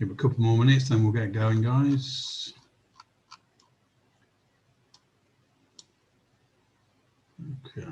Give it a couple more minutes, then we'll get going, guys. Okay.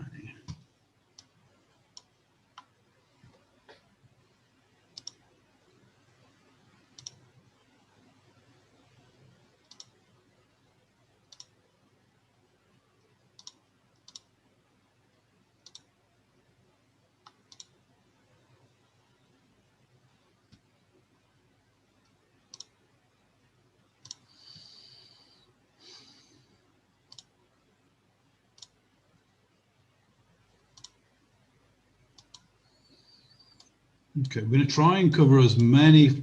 Okay, we're going to try and cover as many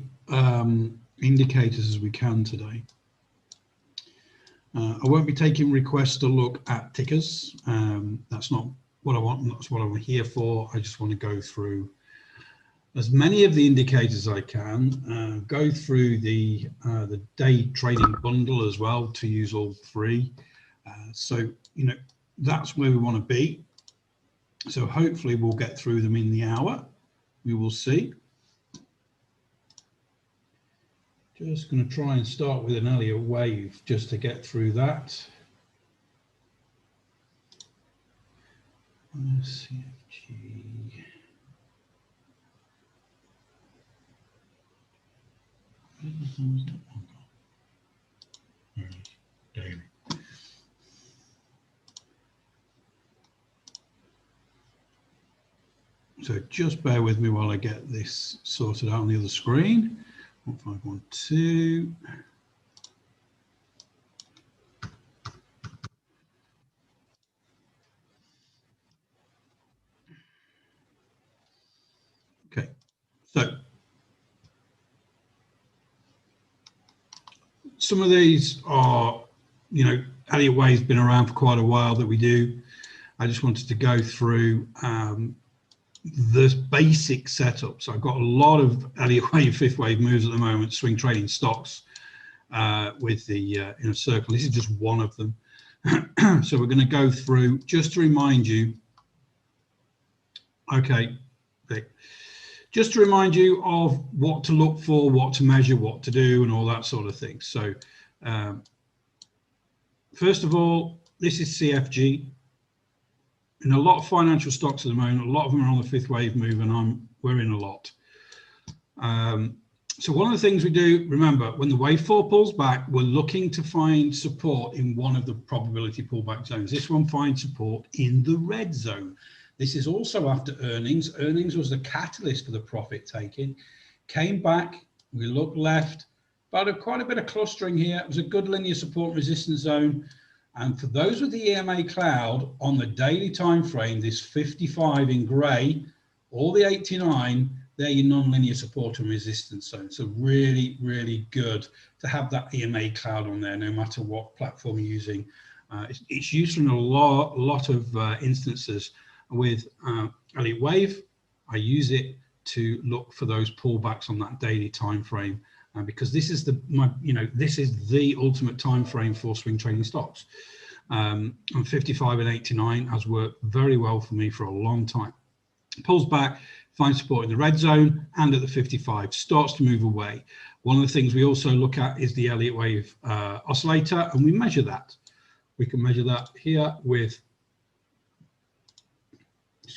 indicators as we can today. I won't be taking requests to look at tickers. That's not what I want. That's what I'm here for. I just want to go through as many of the indicators as I can. Go through the day trading bundle as well to use all three. So that's where we want to be. So hopefully we'll get through them in the hour. We will see. Just going to try and start with an Elliott wave just to get through that. CFG. Where the hell is that one gone? There it is. Daily. So just bear with me while I get this sorted out on the other screen. 1512. Okay, so some of these are, Elliott Wave's been around for quite a while that we do. I just wanted to go through the basic setup. So I've got a lot of Elliott Wave, fifth wave moves at the moment, swing trading stocks with the inner circle. This is just one of them. So we're going to go through just to remind you. Okay, Vic. Just to remind you of what to look for, what to measure, what to do, and all that sort of thing. So first of all, this is CFG. In a lot of financial stocks at the moment, a lot of them are on the fifth wave move, and we're in a lot. So one of the things we do, remember, when the wave 4 pulls back, we're looking to find support in one of the probability pullback zones. This one finds support in the red zone. This is also after earnings. Earnings was the catalyst for the profit taking. Came back, we looked left, but quite a bit of clustering here. It was a good linear support resistance zone. And for those with the EMA cloud on the daily time frame, this 55 in gray, or the 89, they're your non-linear support and resistance zone. So really, really good to have that EMA cloud on there, no matter what platform you're using. It's used in a lot of instances with Elliott Wave. I use it to look for those pullbacks on that daily time frame. Because this is this is the ultimate time frame for swing trading stocks. And 55 and 89 has worked very well for me for a long time. Pulls back, finds support in the red zone and at the 55, starts to move away. One of the things we also look at is the Elliott Wave oscillator, and we measure that. We can measure that here with,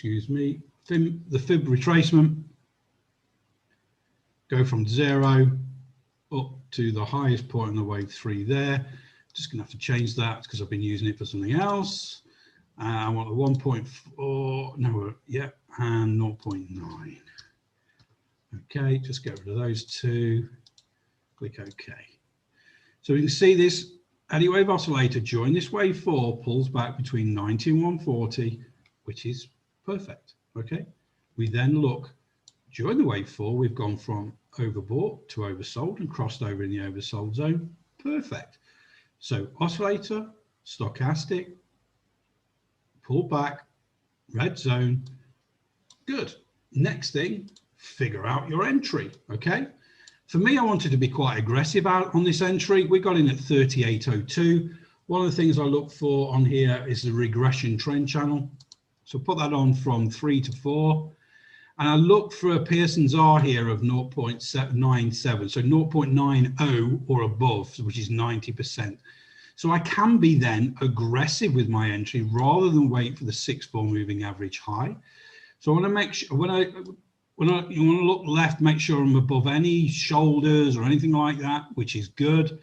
the fib retracement. Go from 0 up to the highest point on the wave 3 there. Just gonna have to change that because I've been using it for something else. I want a 1.4, no, yeah, and 0.9. Okay, just get rid of those two. Click OK. So we can see this Elliott Wave oscillator during this wave 4 pulls back between 90 and 140, which is perfect. Okay, we then look during the wave 4, we've gone from overbought to oversold and crossed over in the oversold zone. Perfect. So oscillator, stochastic, pull back, red zone. Good. Next thing, figure out your entry. Okay. For me, I wanted to be quite aggressive out on this entry. We got in at 38.02. One of the things I look for on here is the regression trend channel. So put that on from 3 to 4. And I look for a Pearson's R here of 0.97, so 0.90 or above, which is 90%. So I can be then aggressive with my entry rather than wait for the 6-4 moving average high. So I want to make sure when you want to look left, make sure I'm above any shoulders or anything like that, which is good.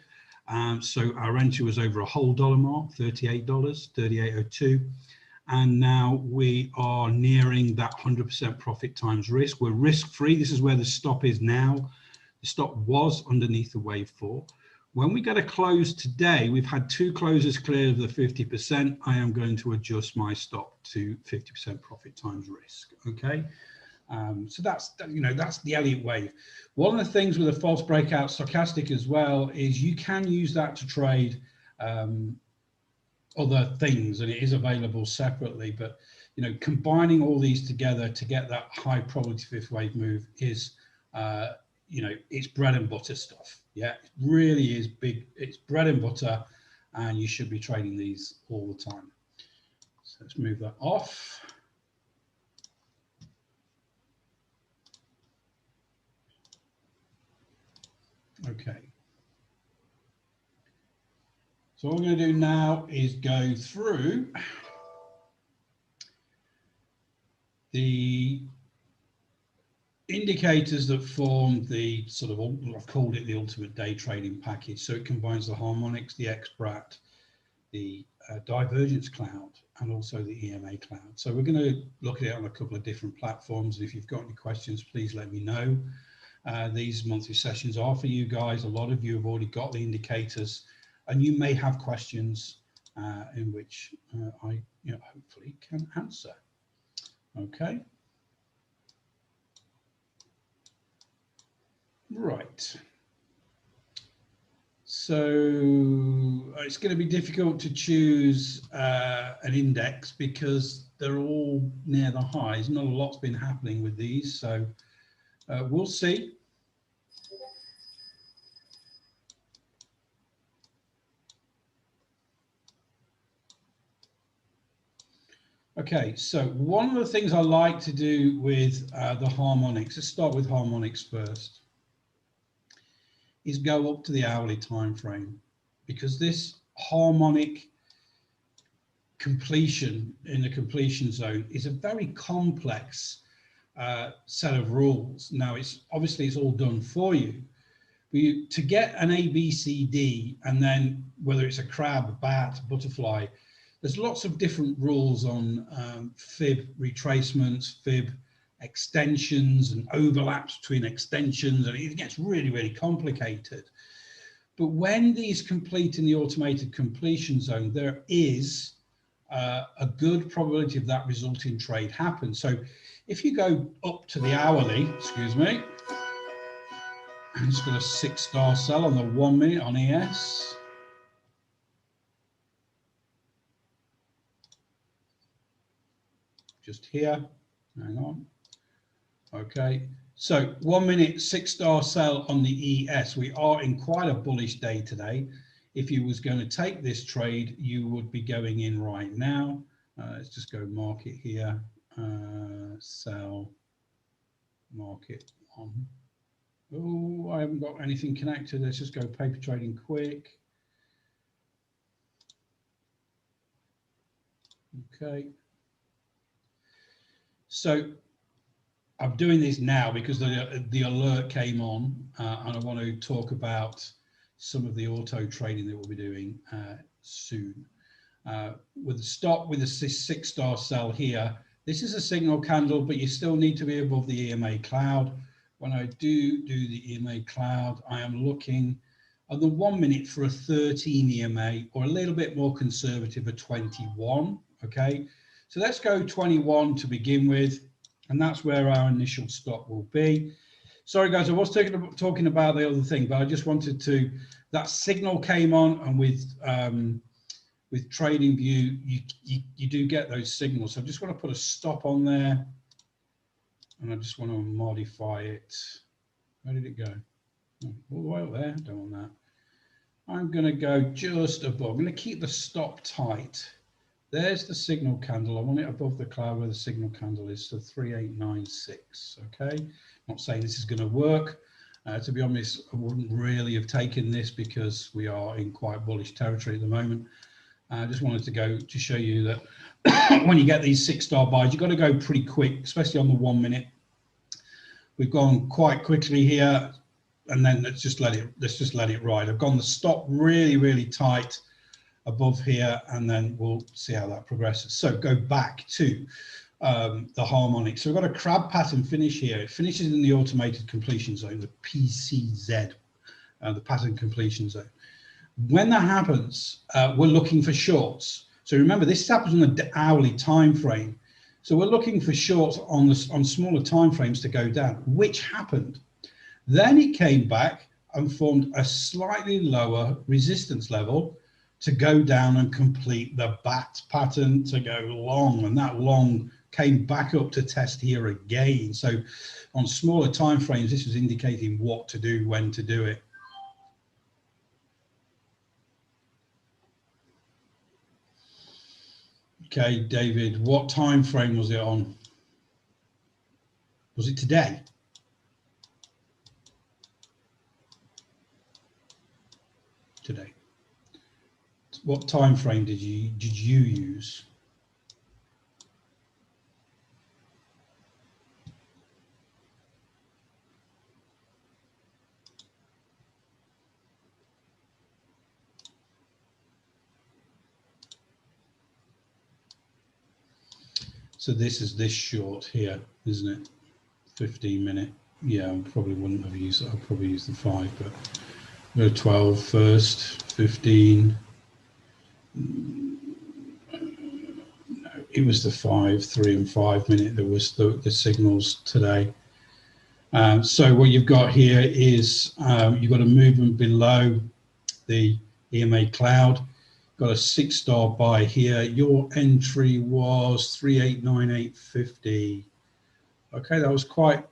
So our entry was over a whole dollar mark, $38, 38.02. And now we are nearing that 100% profit times risk. We're risk free. This is where the stop is now. The stop was underneath the wave 4. When we get a close today, we've had 2 closes clear of the 50%. I am going to adjust my stop to 50% profit times risk. Okay. So that's, that's the Elliott wave. One of the things with a false breakout stochastic as well is you can use that to trade other things, and it is available separately, but combining all these together to get that high probability 5th wave move is it's bread and butter stuff. Yeah, it really is big. It's bread and butter, and you should be trading these all the time. So let's move that off. Okay. So what we're going to do now is go through the indicators that form the sort of, I've called it the ultimate day trading package. So it combines the Harmonics, the XBRAT, the divergence cloud, and also the EMA cloud. So we're going to look at it on a couple of different platforms. If you've got any questions, please let me know. These monthly sessions are for you guys. A lot of you have already got the indicators, and you may have questions in which I hopefully can answer. Okay. Right. So it's going to be difficult to choose an index because they're all near the highs. Not a lot's been happening with these, so we'll see. Okay, so one of the things I like to do with the Harmonics, let's start with Harmonics first, is go up to the hourly time frame, because this harmonic completion in the completion zone is a very complex set of rules. Now, it's all done for you. To get an A, B, C, D, and then whether it's a crab, a bat, a butterfly, there's lots of different rules on fib retracements, fib extensions, and overlaps between extensions, and it gets really, really complicated. But when these complete in the automated completion zone, there is a good probability of that resulting trade happen. So if you go up to the hourly, excuse me, I'm just going to 6-star sell on the 1 minute on ES. Just here, hang on. Okay, so 1 minute 6-star sell on the ES. We are in quite a bullish day today. If you was going to take this trade, you would be going in right now. Let's just go market here, sell, market on. Oh, I haven't got anything connected. Let's just go paper trading quick. Okay. So I'm doing this now because the alert came on, and I want to talk about some of the auto trading that we'll be doing soon. With the stop with a 6-star sell here, this is a signal candle, but you still need to be above the EMA cloud. When I do the EMA cloud, I am looking at the 1 minute for a 13 EMA, or a little bit more conservative, a 21. Okay, so let's go 21 to begin with, and that's where our initial stop will be. Sorry guys, I was talking about the other thing, but I just wanted to, that signal came on, and with TradingView, you do get those signals. So I just want to put a stop on there, and I just want to modify it. Where did it go? Oh, all the way up there, don't want that. I'm going to go just above. I'm going to keep the stop tight There's the signal candle. I want it above the cloud where the signal candle is, so 3896. Okay, not saying this is going to work. To be honest, I wouldn't really have taken this because we are in quite bullish territory at the moment. I just wanted to go to show you that when you get these 6-star buys, you've got to go pretty quick, especially on the 1 minute. We've gone quite quickly here, and then let's just let it ride. I've gone the stop really tight above here, and then we'll see how that progresses. So go back to the harmonic. So we've got a crab pattern finish here. It finishes in the automated completion zone, the PCZ, the pattern completion zone. When that happens, we're looking for shorts. So remember, this happens on the hourly time frame. So we're looking for shorts on smaller time frames to go down, which happened. Then it came back and formed a slightly lower resistance level to go down and complete the bat pattern to go long, and that long came back up to test here again. So on smaller time frames, this was indicating what to do, when to do it. Okay, David, what time frame was it on? Was it today? Today. What time frame did you use? So this is this short here, isn't it? 15 minute. Yeah, I probably wouldn't have used it. I'll probably use the 5, but go 12 first, 15. No, it was the 5, 3 and 5 minute that was the signals today. So what you've got here is you've got a movement below the EMA cloud. Got a 6-star buy here. Your entry was 3898.50. Okay, that was quite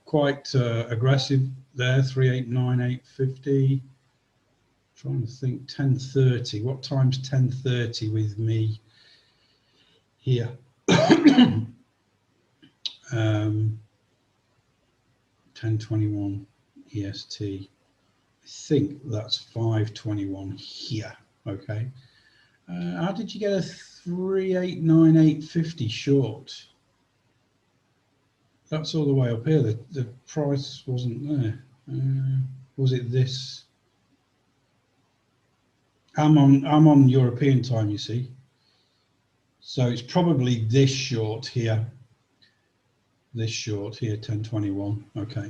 aggressive there. 3898.50. Trying to think. 10:30. What time's 10:30 with me here? 10:21 EST. I think that's 5:21 here. Okay. How did you get a 3898.50 short? That's all the way up here. The price wasn't there. Was it this? I'm on European time, you see. So it's probably this short here. This short here, 10:21. Okay.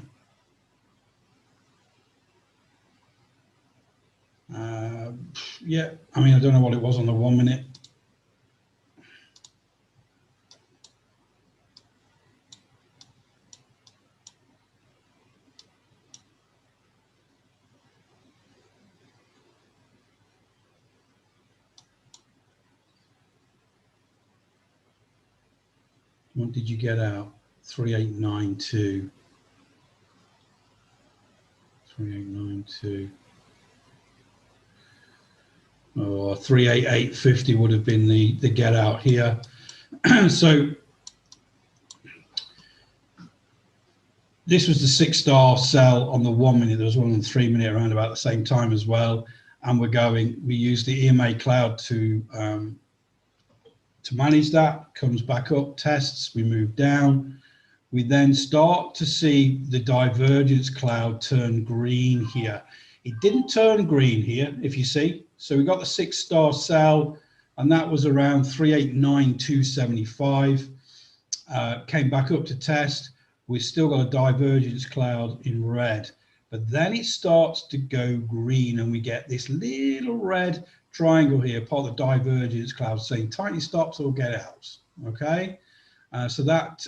Yeah, I mean, I don't know what it was on the 1 minute. What did you get out? 3892. 3892. Or 388.50 would have been the get out here. So this was the 6-star sell on the 1 minute. There was one on the 3 minute around about the same time as well. And we use the EMA cloud to manage that. Comes back up, tests, we move down. We then start to see the divergence cloud turn green here. It didn't turn green here, if you see. So we got the 6-star sell, and that was around 389,275. Came back up to test. We've still got a divergence cloud in red, but then it starts to go green, and we get this little red triangle here, part of the divergence cloud, saying tightly stops or get out. Okay, so that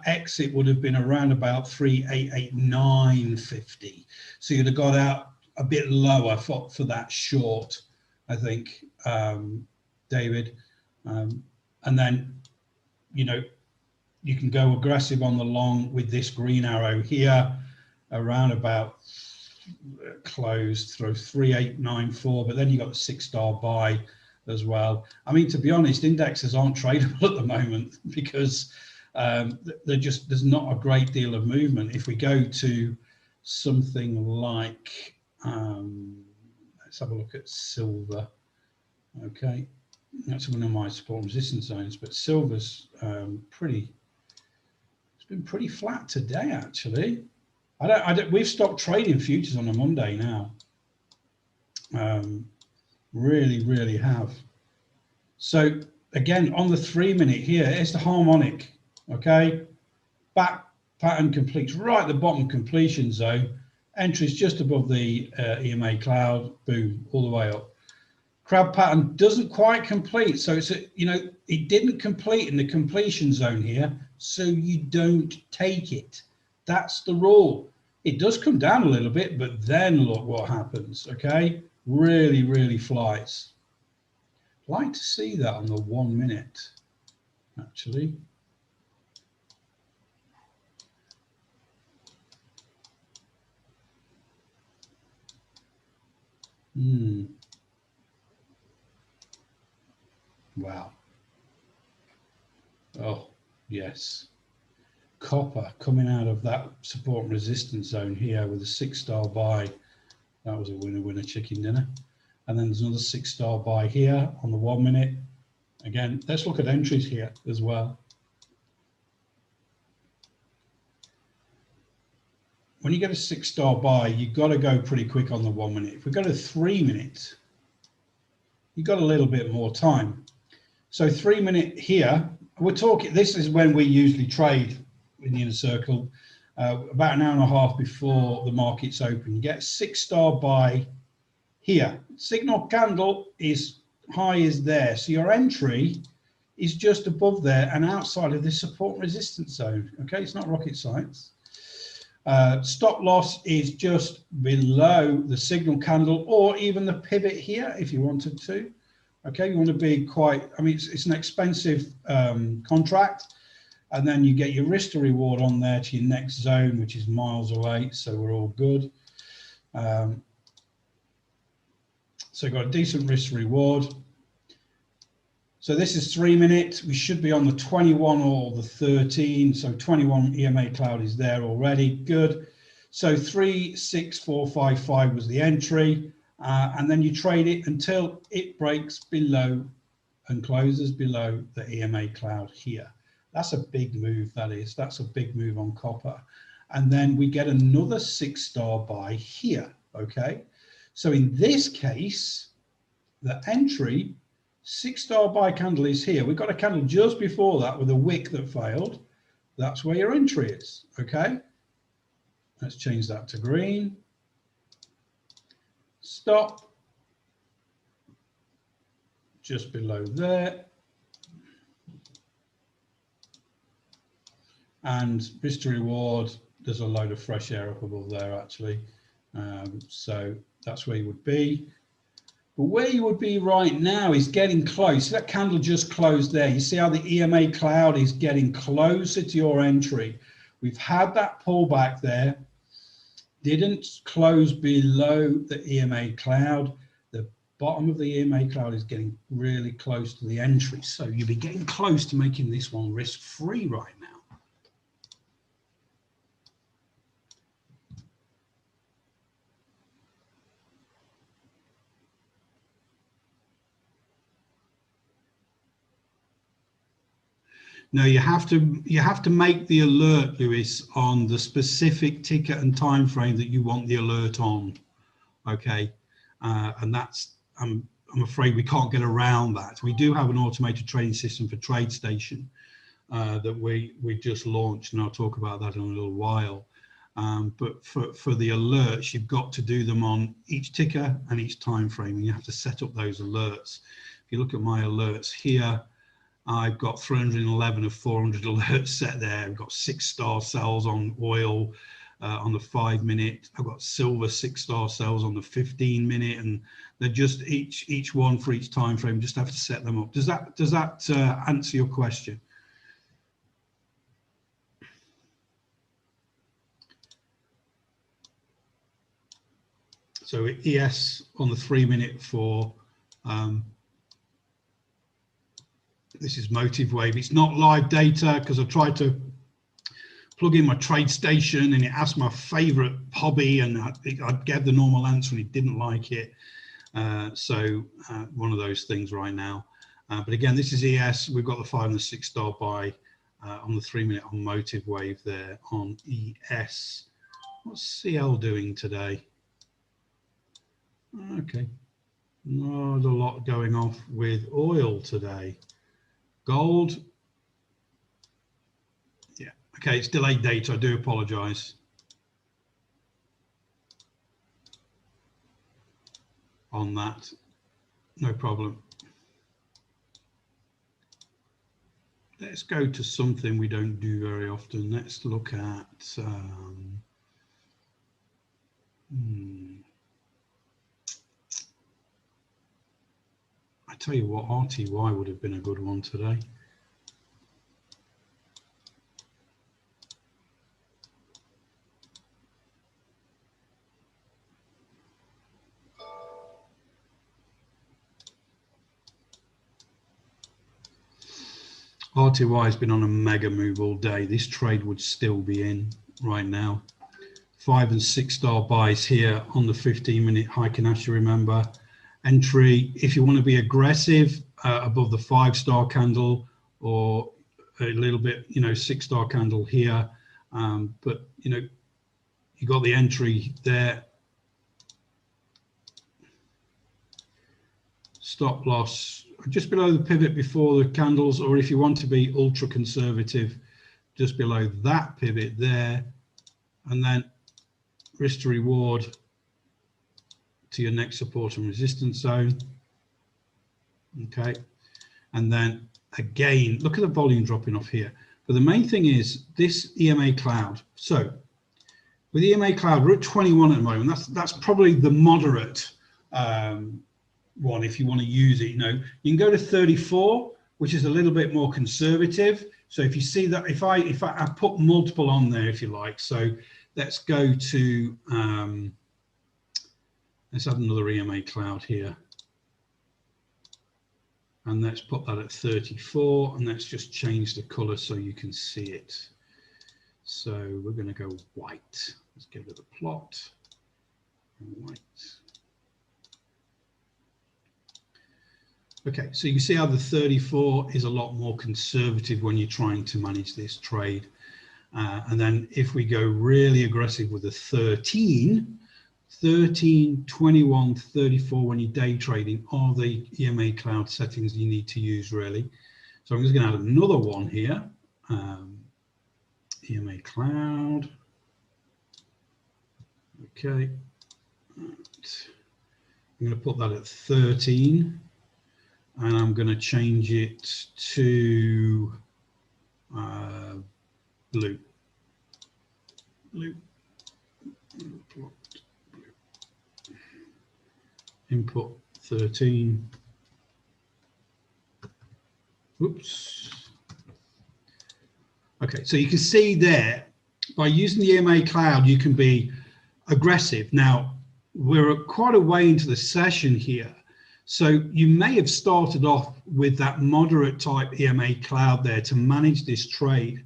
exit would have been around about 388.950. So you'd have got out a bit lower for that short, I think, David. And then, you know, you can go aggressive on the long with this green arrow here, around about closed through 3894, but then you got the 6-star buy as well. I mean, to be honest, indexes aren't tradable at the moment because there's not a great deal of movement. If we go to something like, let's have a look at silver. Okay, that's one of my support and resistance zones, but silver's it's been pretty flat today, actually. We've stopped trading futures on a Monday now. Really have. So again, on the 3-minute here, it's the harmonic. Okay, back pattern completes right at the bottom completion zone. Entries just above the EMA cloud. Boom, all the way up. Crab pattern doesn't quite complete, so it's it didn't complete in the completion zone here, so you don't take it. That's the rule. It does come down a little bit, but then look what happens. Okay, really flies. I'd like to see that on the 1 minute, actually. Wow. Oh, yes. Copper coming out of that support and resistance zone here with a 6-star buy. That was a winner chicken dinner. And then there's another 6-star buy here on the 1 minute. Again, let's look at entries here as well. When you get a 6-star buy, you've got to go pretty quick on the 1 minute. If we go to 3 minutes, you've got a little bit more time. So 3 minute here, we're talking, this is when we usually trade in the inner circle, about an hour and a half before the market's open. You get a 6-star buy here. Signal candle is high is there. So your entry is just above there and outside of this support and resistance zone. Okay, it's not rocket science. Stop loss is just below the signal candle or even the pivot here if you wanted to. Okay, you want to be quite, I mean, it's an expensive contract, and then you get your risk to reward on there to your next zone, which is miles away, so we're all good. So you've got a decent risk to reward. So this is 3 minutes. We should be on the 21 or the 13. So 21 EMA cloud is there already. Good. So 36455 was the entry. And then you trade it until it breaks below and closes below the EMA cloud here. That's a big move, that is. That's a big move on copper. And then we get another 6-star buy here, okay? So in this case, the entry, 6-star buy candle is here. We've got a candle just before that with a wick that failed. That's where your entry is, okay? Let's change that to green. Stop. Just below there. And risk to reward, there's a load of fresh air up above there actually. So that's where you would be. But where you would be right now is getting close. That candle just closed there. You see how the EMA cloud is getting closer to your entry. We've had that pullback there. Didn't close below the EMA cloud. The bottom of the EMA cloud is getting really close to the entry. So you'll be getting close to making this one risk-free right now. No, you have to make the alert, Lewis, on the specific ticker and time frame that you want the alert on. Okay, and that's I'm afraid we can't get around that. We do have an automated trading system for TradeStation that we just launched, and I'll talk about that in a little while. But for the alerts, you've got to do them on each ticker and each time frame, and you have to set up those alerts. If you look at my alerts here, I've got 311 of 400 alerts set there. I've got 6-star sells on oil on the 5 minute. I've got silver 6-star sells on the 15 minute, and they're just each one for each time frame. Just have to set them up. Does that answer your question? So ES on the 3 minute for This is motive wave. It's not live data because I tried to plug in my trade station and it asked my favorite hobby, and I gave the normal answer and it didn't like it. So one of those things right now. But again, this is ES. We've got the 5 and the 6 star buy on the 3 minute on motive wave there on ES. What's CL doing today? Okay, not a lot going off with oil today. Gold, yeah, okay, it's delayed data. I do apologize. On that, no problem. Let's go to something we don't do very often. Let's look at I tell you what, RTY would have been a good one today. RTY has been on a mega move all day. This trade would still be in right now. 5 and 6 star buys here on the 15-minute Heikin-Ashi, remember. Entry, if you want to be aggressive above the 5 star candle, or a little bit, 6 star candle here. But, you got the entry there. Stop loss just below the pivot before the candles, or if you want to be ultra conservative, just below that pivot there, and then risk to reward to your next support and resistance zone. Okay, and then again, look at the volume dropping off here. But the main thing is this EMA cloud. So with EMA cloud, we're at 21 at the moment. That's probably the moderate one if you want to use it. You can go to 34, which is a little bit more conservative. So if you see that, if I put multiple on there, if you like. So let's go to let's add another EMA cloud here, and let's put that at 34, and let's just change the color so you can see it. So we're going to go white. Let's give it a plot. White. Okay, so you can see how the 34 is a lot more conservative when you're trying to manage this trade. And then if we go really aggressive with the 13, 21, 34 when you're day trading are the EMA cloud settings you need to use really. So I'm just going to add another one here. EMA cloud. Okay. I'm going to put that at 13. And I'm going to change it to blue. Blue. Input 13. Oops. Okay, so you can see there, by using the EMA cloud, you can be aggressive. Now, we're quite a way into the session here. So you may have started off with that moderate type EMA cloud there to manage this trade,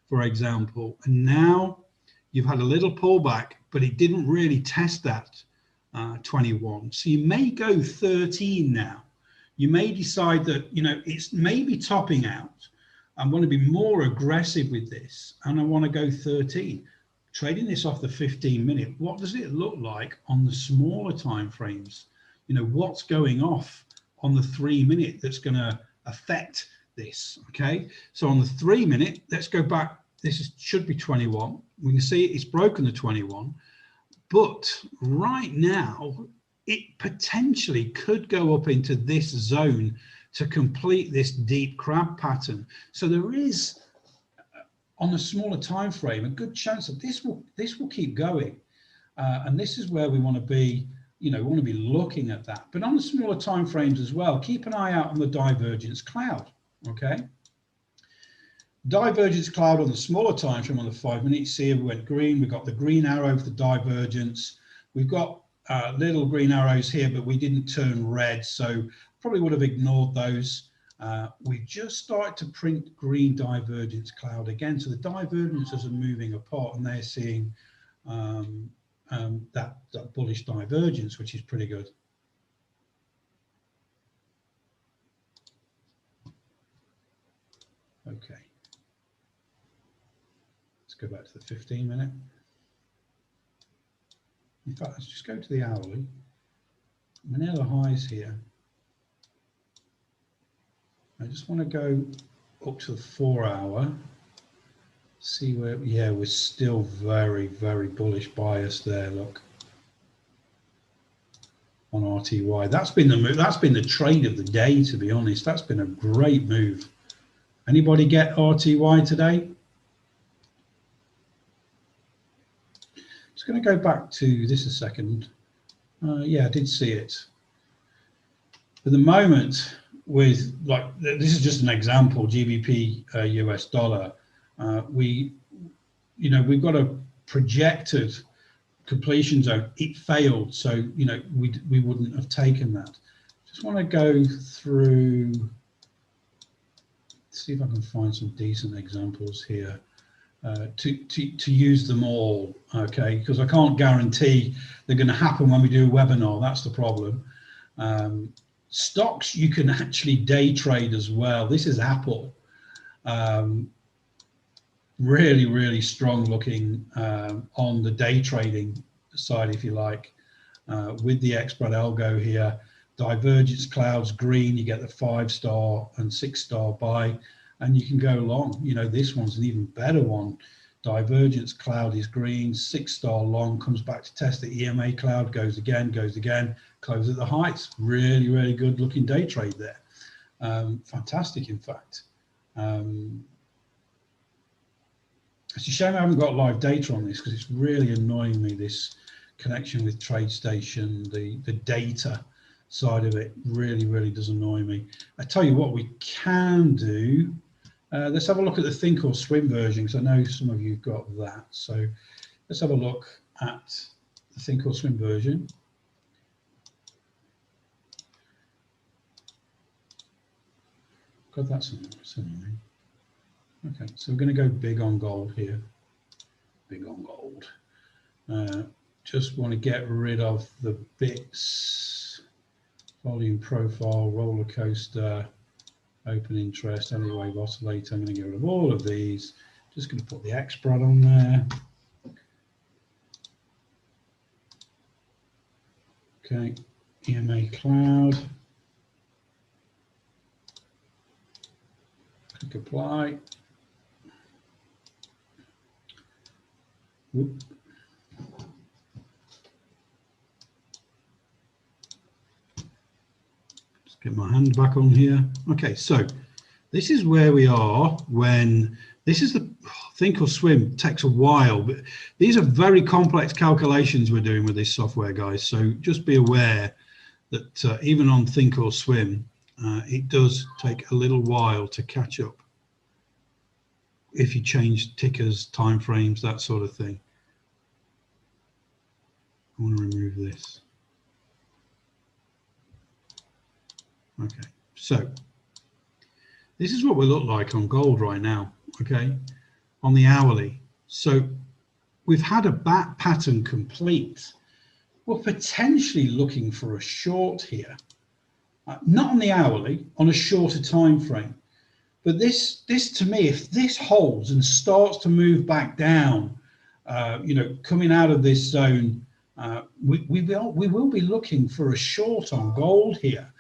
for example, and now you've had a little pullback, but it didn't really test that 21. So you may go 13 now. You may decide that, it's maybe topping out. I want to be more aggressive with this, and I want to go 13. Trading this off the 15-minute, what does it look like on the smaller time frames? What's going off on the 3-minute that's going to affect this. Okay, so on the 3-minute, let's go back. Should be 21. We can see it's broken the 21, but right now it potentially could go up into this zone to complete this deep crab pattern. So there is, on a smaller time frame, a good chance that this will keep going, and this is where we want to be. We want to be looking at that. But on the smaller time frames as well, keep an eye out on the divergence cloud. Okay, divergence cloud on the smaller time frame on the 5-minute. You see, we went green. We've got the green arrow for the divergence. We've got little green arrows here, but we didn't turn red, so probably would have ignored those. We just started to print green divergence cloud again. So the divergences are moving apart and they're seeing that bullish divergence, which is pretty good. Okay. Let's go back to the 15-minute. In fact, let's just go to the hourly. Manila highs here. I just want to go up to the 4-hour. See where, yeah, we're still very, very bullish bias there. Look on RTY. That's been the move. That's been the trade of the day, to be honest. That's been a great move. Anybody get RTY today? Just going to go back to this a second. Yeah, I did see it. At the moment, with like this is just an example, GBP US dollar. We've got a projected completion zone. It failed, so we wouldn't have taken that. Just want to go through, see if I can find some decent examples here to use them all. Okay, because I can't guarantee they're going to happen when we do a webinar. That's the problem. Stocks you can actually day trade as well. This is Apple. Really, really strong looking on the day trading side, if you like, with the expert algo here. Divergence clouds green, you get the 5-star and 6-star buy, and you can go long. This one's an even better one. Divergence cloud is green, 6-star long, comes back to test the EMA cloud, goes again, close at the heights. Really, really good looking day trade there. Fantastic, in fact. It's a shame I haven't got live data on this because it's really annoying me, this connection with TradeStation, the data side of it really, really does annoy me. I tell you what we can do. Let's have a look at the Think or Swim version, because I know some of you have got that. So let's have a look at the Think or Swim version. God, that's annoying. Okay, so we're going to go big on gold here. Big on gold. Just want to get rid of the bits. Volume profile, roller coaster, open interest, LE wave oscillator. I'm going to get rid of all of these. Just going to put the expert on there. Okay, EMA cloud. Click apply. Whoop. Just get my hand back on here. Okay, so this is where we are when this is the Think or Swim. Takes a while, but these are very complex calculations we're doing with this software, guys. So just be aware that even on Think or Swim, it does take a little while to catch up if you change tickers, timeframes, that sort of thing. I want to remove this. Okay, so this is what we look like on gold right now, okay, on the hourly. So we've had a bat pattern complete. We're potentially looking for a short here, not on the hourly, on a shorter time frame. But this to me, if this holds and starts to move back down, coming out of this zone, we will be looking for a short on gold here.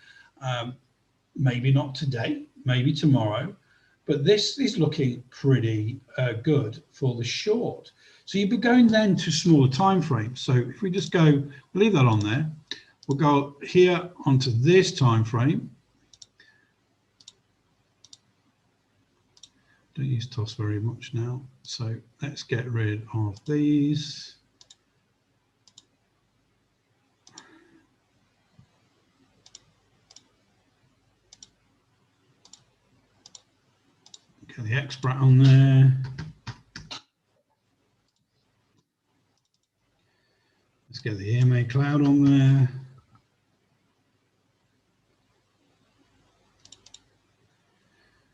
Maybe not today, maybe tomorrow, but this is looking pretty good for the short. So you'd be going then to smaller time frames. So if we just go, leave that on there, we'll go here onto this time frame. Don't use TOS very much now, so let's get rid of these. Get the expert on there. Let's get the EMA cloud on there.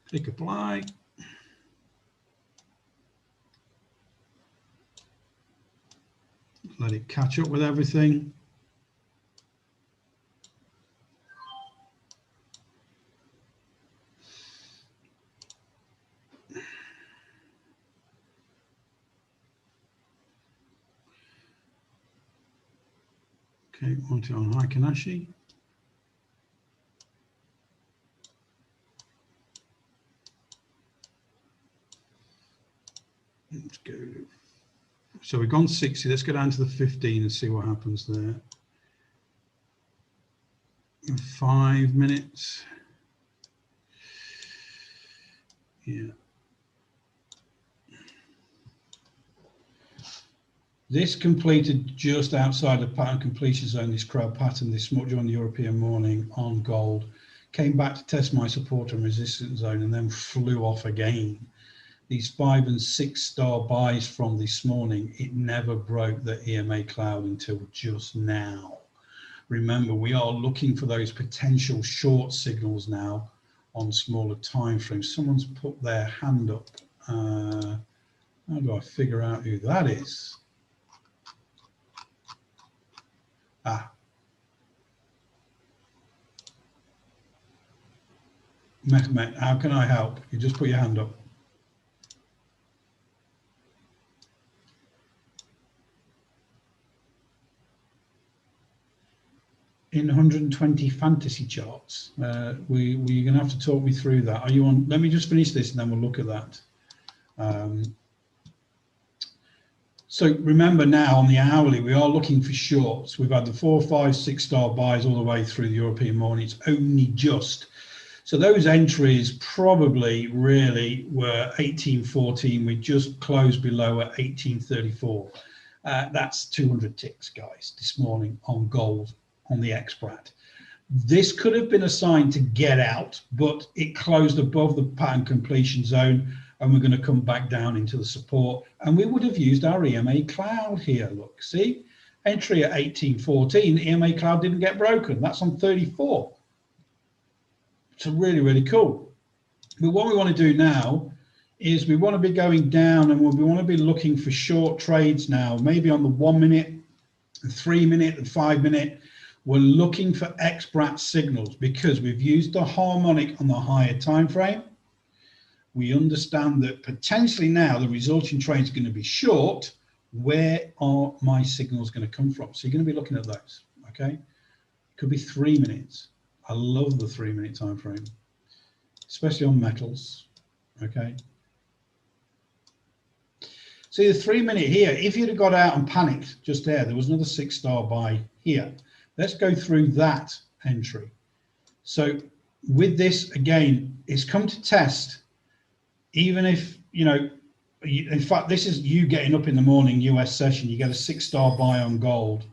Click apply. Let it catch up with everything. Okay, want it on Hikanashi. Let's go. So we've gone 60. Let's go down to the 15 and see what happens there. 5 minutes. Yeah. This completed just outside the pattern completion zone, this crowd pattern, this smudge on the European morning on gold. Came back to test my support and resistance zone and then flew off again. These 5 and 6 star buys from this morning, it never broke the EMA cloud until just now. Remember, we are looking for those potential short signals now on smaller time frames. Someone's put their hand up. How do I figure out who that is? Ah. Mehmet, how can I help? You just put your hand up. In 120 fantasy charts, we're going to have to talk me through that. Are you on? Let me just finish this and then we'll look at that. So remember now on the hourly, we are looking for shorts. We've had the 4, 5, 6 star buys all the way through the European morning. It's only just. So those entries probably really were 1814. We just closed below at 1834. That's 200 ticks, guys, this morning on gold on the XPRAT. This could have been a sign to get out, but it closed above the pattern completion zone, and we're going to come back down into the support, and we would have used our EMA cloud here. Look, see, entry at 1814, the EMA cloud didn't get broken. That's on 34. So really, really cool. But what we want to do now is we want to be going down, and we want to be looking for short trades now, maybe on the 1 minute, the 3 minute, and 5 minute. We're looking for XPRAT signals because we've used the harmonic on the higher time frame. We understand that potentially now the resulting trade is going to be short. Where are my signals going to come from? So you're going to be looking at those. Okay, could be 3 minutes. I love the 3 minute time frame, especially on metals. Okay. See the 3 minute here. If you'd have got out and panicked just there was another 6 star buy here. Let's go through that entry. So with this, again, it's come to test, even if, you know, in fact, this is you getting up in the morning, US session, you get a 6 star buy on gold.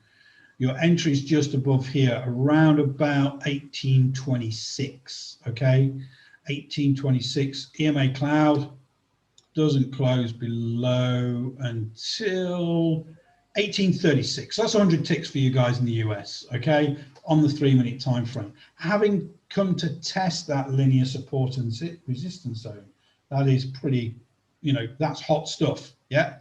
Your entry is just above here, around about 1826, okay? 1826, EMA cloud doesn't close below until 1836. That's 100 ticks for you guys in the US, okay, on the 3 minute time frame. Having come to test that linear support and resistance zone, that is pretty, you know, that's hot stuff. Yeah,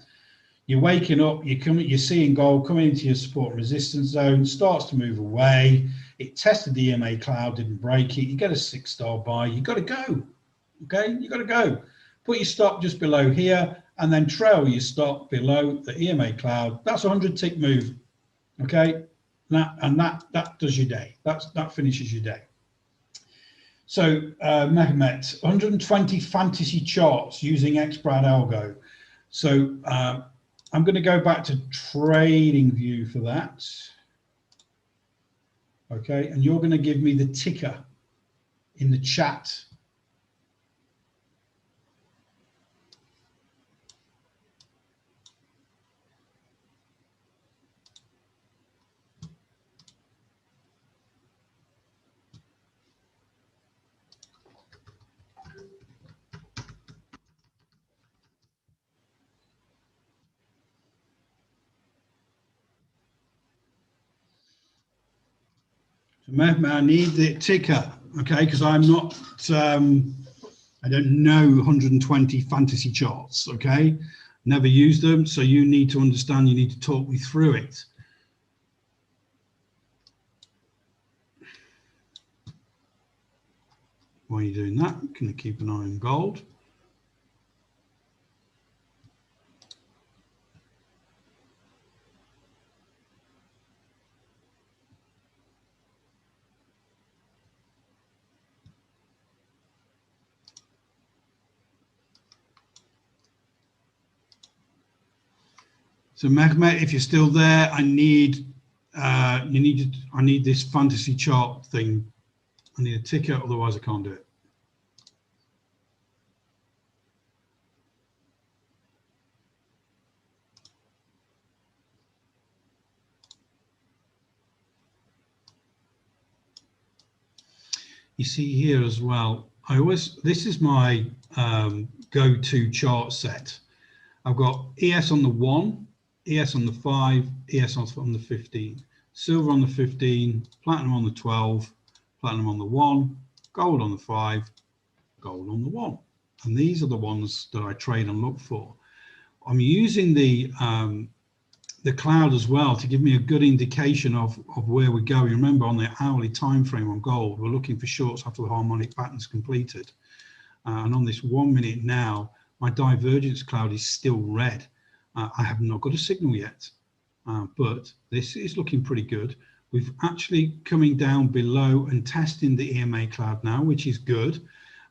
you're waking up, you're seeing gold coming into your support and resistance zone, starts to move away. It tested the EMA cloud, didn't break it. You get a 6 star buy. You got to go. Okay, you got to go. Put your stop just below here, and then trail your stop below the EMA cloud. That's a 100 tick move. Okay, that does your day. That finishes your day. So Mehmet, 120 fantasy charts using XPRAT algo. So I'm going to go back to trading view for that. Okay, and you're going to give me the ticker in the chat. So Mehmet, I need the ticker, okay, because I'm not I don't know 120 fantasy charts, okay? Never used them, so you need to understand, you need to talk me through it. While you're doing that, can you keep an eye on gold? So Mehmet, if you're still there, I need this fantasy chart thing. I need a ticket, otherwise I can't do it. You see here as well, this is my go-to chart set. I've got ES on the 1, ES on the 5, ES on the 15, silver on the 15, platinum on the 12, platinum on the 1, gold on the 5, gold on the 1. And these are the ones that I trade and look for. I'm using the cloud as well to give me a good indication of where we're going. Remember, on the hourly time frame on gold, we're looking for shorts after the harmonic pattern's completed. And on this 1 minute now, my divergence cloud is still red. I have not got a signal yet, but this is looking pretty good. We've actually coming down below and testing the EMA cloud now, which is good.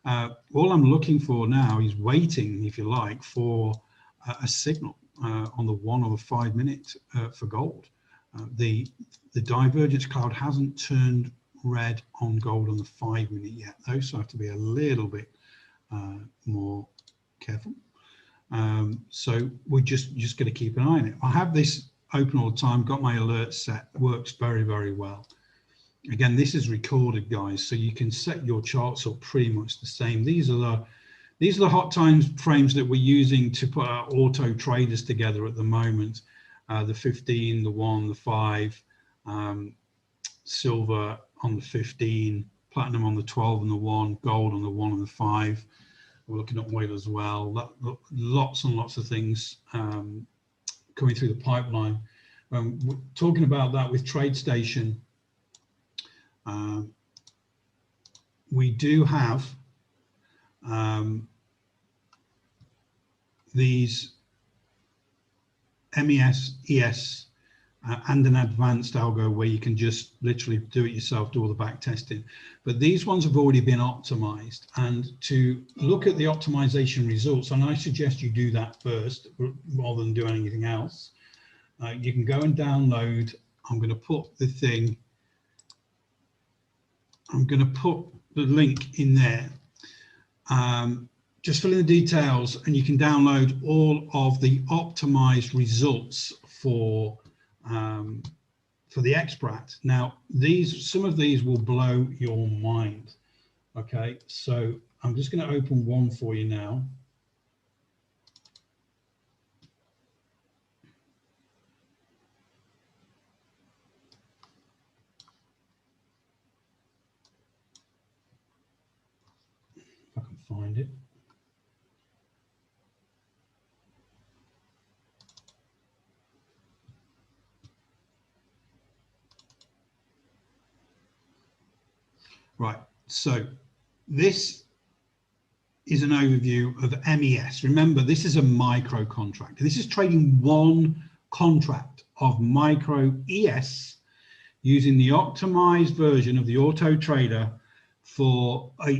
All I'm looking for now is waiting, if you like, for a signal on the 1 or the 5 minute for gold. The divergence cloud hasn't turned red on gold on the 5 minute yet, though, so I have to be a little bit more careful. So we're just going to keep an eye on it. I have this open all the time, got my alert set, works very, very well. Again, this is recorded, guys, so you can set your charts up pretty much the same. These are the hot time frames that we're using to put our auto traders together at the moment. The 15, the 1, the 5, silver on the 15, platinum on the 12 and the 1, gold on the 1 and the 5. We're looking at oil as well. Lots and lots of things coming through the pipeline. We're talking about that with TradeStation. We do have these MES, ES, and an advanced algo where you can just literally do it yourself, do all the back testing. But these ones have already been optimized. And to look at the optimization results, and I suggest you do that first rather than do anything else, you can go and download. I'm going to put the thing, I'm going to put the link in there. Just fill in the details and you can download all of the optimized results for the extract. Now, some of these will blow your mind. Okay, so I'm just going to open one for you now. If I can find it. Right, so this is an overview of MES. Remember, this is a micro contract. This is trading one contract of micro ES using the optimized version of the auto trader for a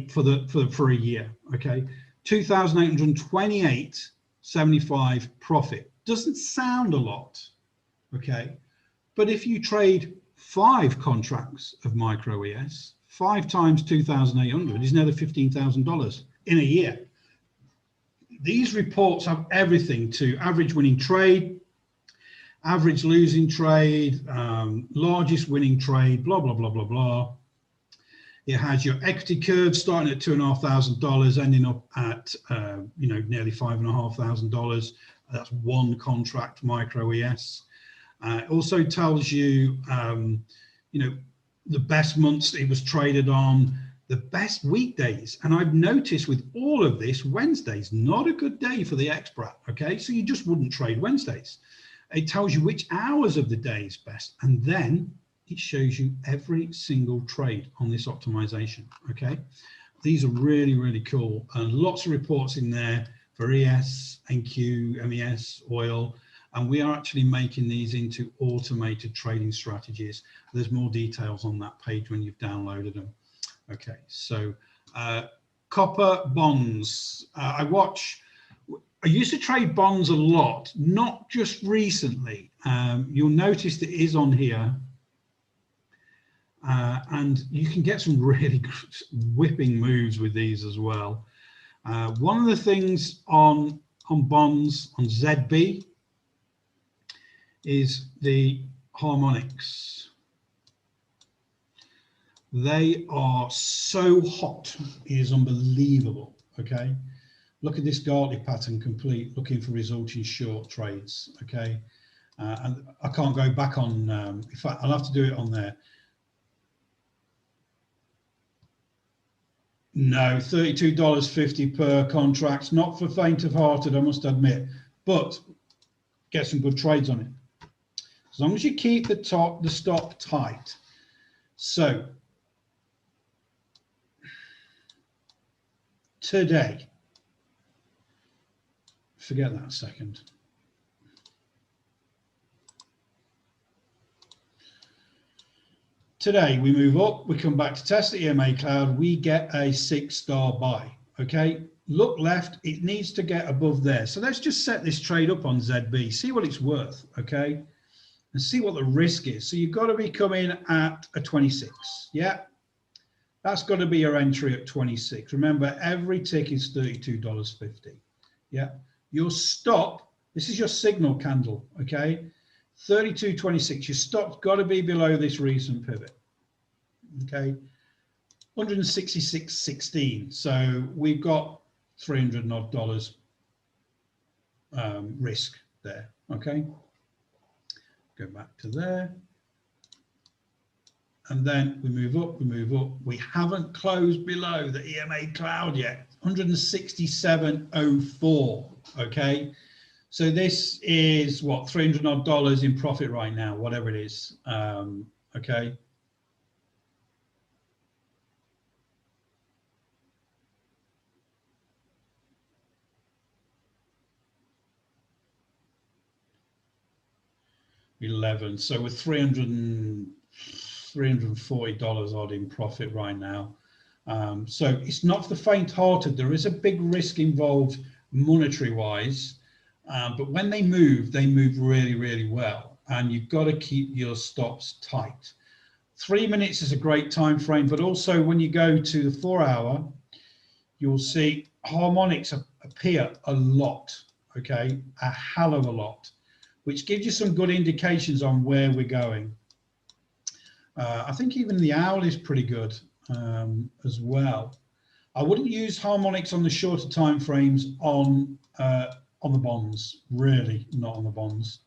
year. Okay, 2,828.75 profit. Doesn't sound a lot, okay, but if you trade 5 contracts of micro ES, 5 times 2,800 is another $15,000 in a year. These reports have everything to average winning trade, average losing trade, largest winning trade, blah, blah, blah, blah, blah. It has your equity curve starting at $2,500, ending up at nearly $5,500. That's one contract micro ES. It also tells you, the best months it was traded on, the best weekdays. And I've noticed with all of this, Wednesday's not a good day for the expert, okay? So you just wouldn't trade Wednesdays. It tells you which hours of the day is best. And then it shows you every single trade on this optimization, okay? These are really, really cool. And lots of reports in there for ES, NQ, MES, oil. And we are actually making these into automated trading strategies. There's more details on that page when you've downloaded them. Okay, so copper bonds. I used to trade bonds a lot, not just recently. You'll notice that it is on here. And you can get some really whipping moves with these as well. One of the things on bonds, on ZB, is the Harmonics. They are so hot, it is unbelievable, okay? Look at this Gartley pattern complete, looking for results in short trades, okay? And I can't go back on, in fact, I'll have to do it on there. No, $32.50 per contract, not for faint of hearted, I must admit, but get some good trades on it. As long as you keep the stop tight. So today, forget that a second. Today we move up, we come back to test the EMA cloud, we get a 6-star buy, okay? Look left, it needs to get above there. So let's just set this trade up on ZB, see what it's worth, okay? And see what the risk is. So you've got to be coming at a 26, yeah? That's got to be your entry at 26. Remember, every tick is $32.50, yeah? Your stop, this is your signal candle, okay? 32.26, your stop's got to be below this recent pivot, okay? 166.16, so we've got $300 odd risk there, okay? Go back to there. And then we move up, we move up. We haven't closed below the EMA cloud yet, 167.04, okay? So this is what, $300 odd in profit right now, whatever it is, okay? $11, so we're $340 odd in profit right now. So it's not for the faint-hearted. There is a big risk involved monetary-wise, but when they move really, really well, and you've got to keep your stops tight. 3 minutes is a great time frame, but also when you go to the 4-hour, you'll see harmonics appear a lot, okay, a hell of a lot, which gives you some good indications on where we're going. I think even the hour is pretty good as well. I wouldn't use harmonics on the shorter time frames on the bonds, really not on the bonds.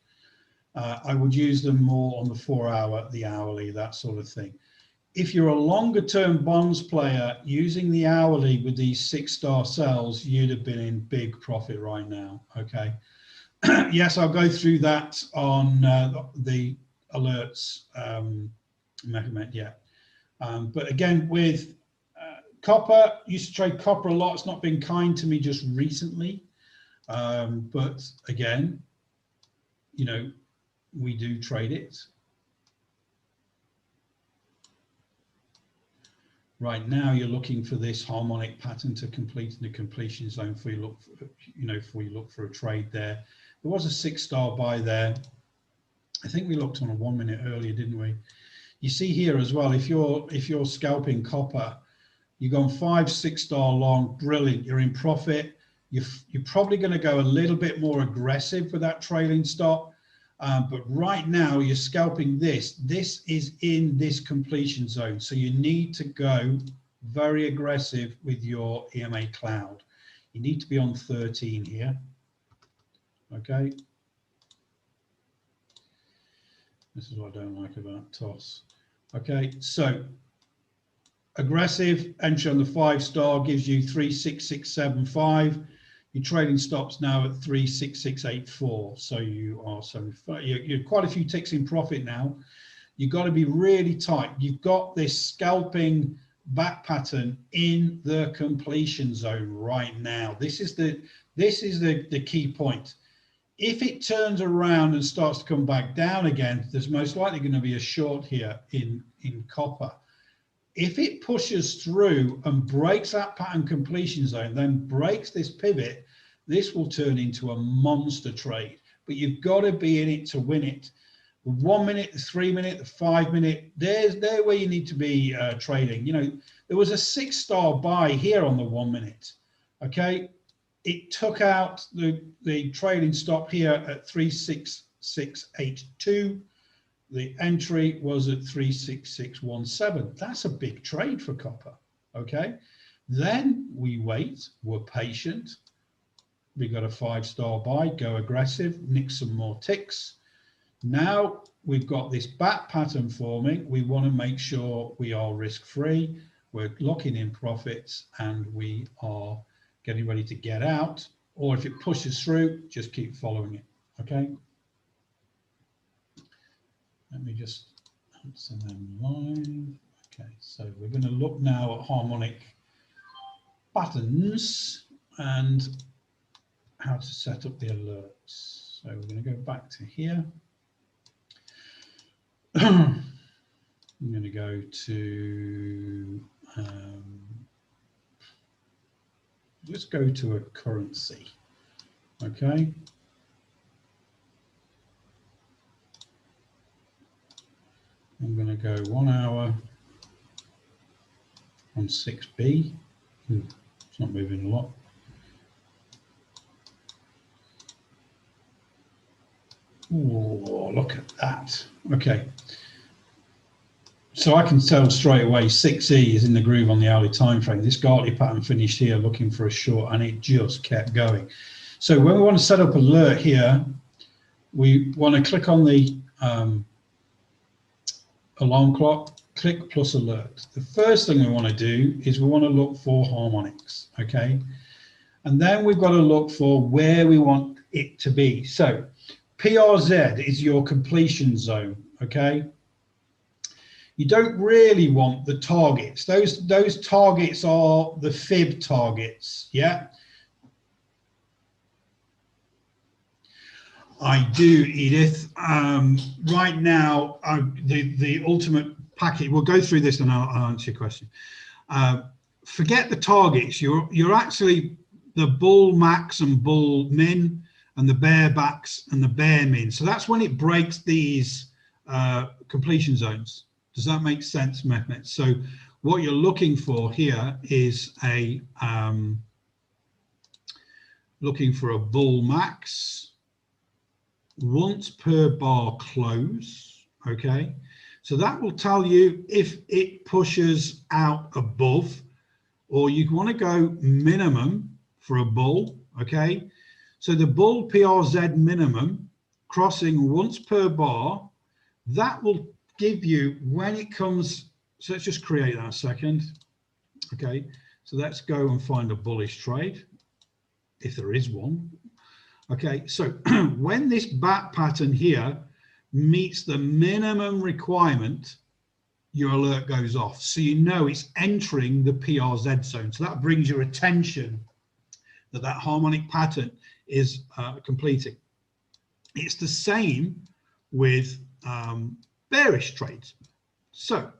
I would use them more on the 4-hour, the hourly, that sort of thing. If you're a longer term bonds player using the hourly with these 6-star sells, you'd have been in big profit right now, okay? Yes, I'll go through that on the alerts measurement, yeah. But again, with copper, used to trade copper a lot. It's not been kind to me just recently. But again, you know, we do trade it. Right now, you're looking for this harmonic pattern to complete in the completion zone before you look for, before you look for a trade there. There was a 6-star buy there. I think we looked on a 1 minute earlier, didn't we? You see here as well, if you're scalping copper, you've gone 5-6-star long, brilliant. You're in profit. You're probably going to go a little bit more aggressive with that trailing stop. But right now you're scalping this. This is in this completion zone. So you need to go very aggressive with your EMA cloud. You need to be on 13 here. Okay. This is what I don't like about TOS. Okay, so aggressive entry on the 5-star gives you 36675. Your trading stops now at 36684. So you're quite a few ticks in profit now. You've got to be really tight. You've got this scalping back pattern in the completion zone right now. This is the key point. If it turns around and starts to come back down again, there's most likely going to be a short here in copper. If it pushes through and breaks that pattern completion zone, then breaks this pivot, this will turn into a monster trade. But you've got to be in it to win it. The 1 minute, the 3 minute, the 5 minute, they're where you need to be trading. You know, there was a 6-star buy here on the 1 minute. Okay, it took out the trading stop here at 36682. The entry was at 36617. That's a big trade for copper. Okay, then we wait, we're patient. We got a 5-star buy, go aggressive, nick some more ticks. Now we've got this back pattern forming. We want to make sure we are risk-free. We're locking in profits and we are getting ready to get out. Or if it pushes through, just keep following it. Okay. Let me just send them live. Okay, so we're going to look now at harmonic patterns and how to set up the alerts. So we're going to go back to here. I'm going to go to, let's go to a currency. Okay. I'm going to go 1 hour on 6B. It's not moving a lot. Oh, look at that. Okay. So I can tell straight away 6E is in the groove on the hourly time frame. This Gartley pattern finished here looking for a short and it just kept going. So when we want to set up alert here, we want to click on the alarm clock, click plus alert. The first thing we want to do is we want to look for harmonics, okay? And then we've got to look for where we want it to be. So PRZ is your completion zone, okay? You don't really want the targets. Those targets are the fib targets, yeah? I do, Edith. Right now, the ultimate package, we'll go through this and I'll answer your question. Forget the targets. You're actually the bull max and bull min and the bear backs and the bear min. So that's when it breaks these completion zones. Does that make sense, Mehmet? So what you're looking for here is looking for a bull max once per bar close, okay? So that will tell you if it pushes out above, or you want to go minimum for a bull, okay? So the bull PRZ minimum crossing once per bar, that will give you when it comes. So let's just create that a second. Okay, so let's go and find a bullish trade if there is one. Okay, so when this back pattern here meets the minimum requirement, your alert goes off. So you know it's entering the PRZ zone. So that brings your attention that that harmonic pattern is completing. It's the same with bearish trades. So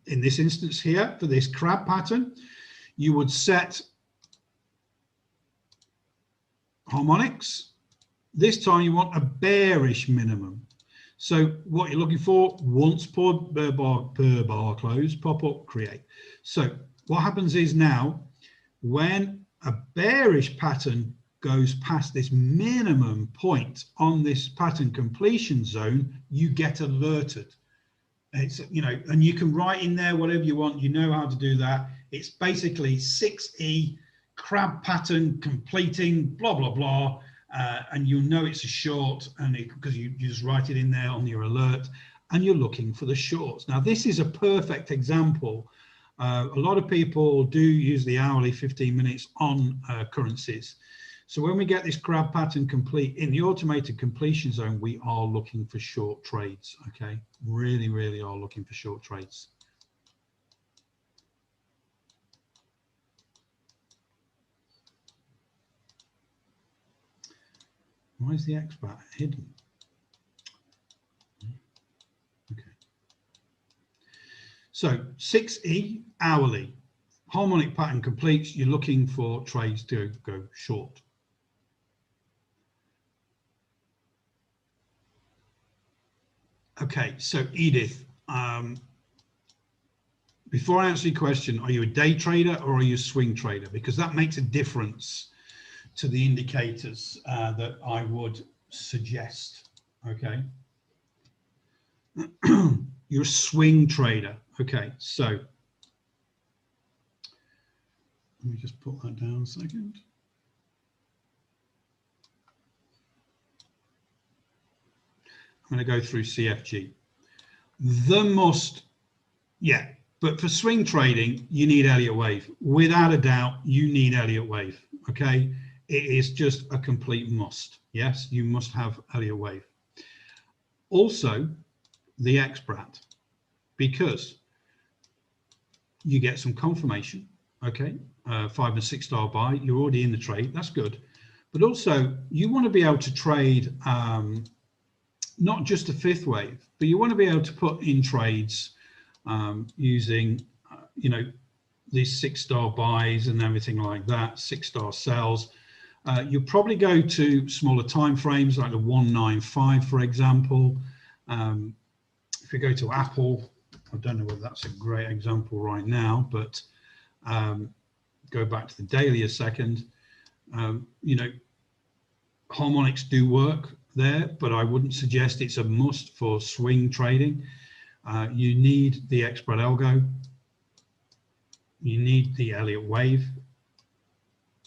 in this instance here, for this crab pattern, you would set harmonics. This time you want a bearish minimum. So what you're looking for, once per bar close, pop up, create. So what happens is now, when a bearish pattern goes past this minimum point on this pattern completion zone, you get alerted. It's, you know, and you can write in there whatever you want. You know how to do that. It's basically 6E crab pattern completing, blah, blah, blah. And you'll know it's a short, and because you just write it in there on your alert, and you're looking for the shorts. Now, this is a perfect example A lot of people do use the hourly 15 minutes on currencies. So when we get this crab pattern complete in the automated completion zone, we are looking for short trades. Okay, really, really are looking for short trades. Why is the expert hidden? Okay. So 6E hourly. Harmonic pattern completes. You're looking for trades to go short. Okay, so Edith, before I answer your question, are you a day trader or are you a swing trader? Because that makes a difference to the indicators that I would suggest. Okay. You're a swing trader. Okay, so let me just put that down a second. I'm going to go through CFG. The must, yeah, but for swing trading, you need Elliott wave. Without a doubt, you need Elliott wave. Okay, it is just a complete must. Yes, you must have Elliott wave. Also, the XBRAT, because you get some confirmation. Okay, 5 and 6 star buy, you're already in the trade. That's good, but also you want to be able to trade. Not just a fifth wave, but you want to be able to put in trades using, you know, these 6 star buys and everything like that, 6 star sells. You'll probably go to smaller time frames like the 195, for example. If you go to Apple, I don't know whether that's a great example right now, but go back to the daily a second. You know, harmonics do work there, but I wouldn't suggest it's a must for swing trading. You need the XBRAT algo. You need the Elliott wave.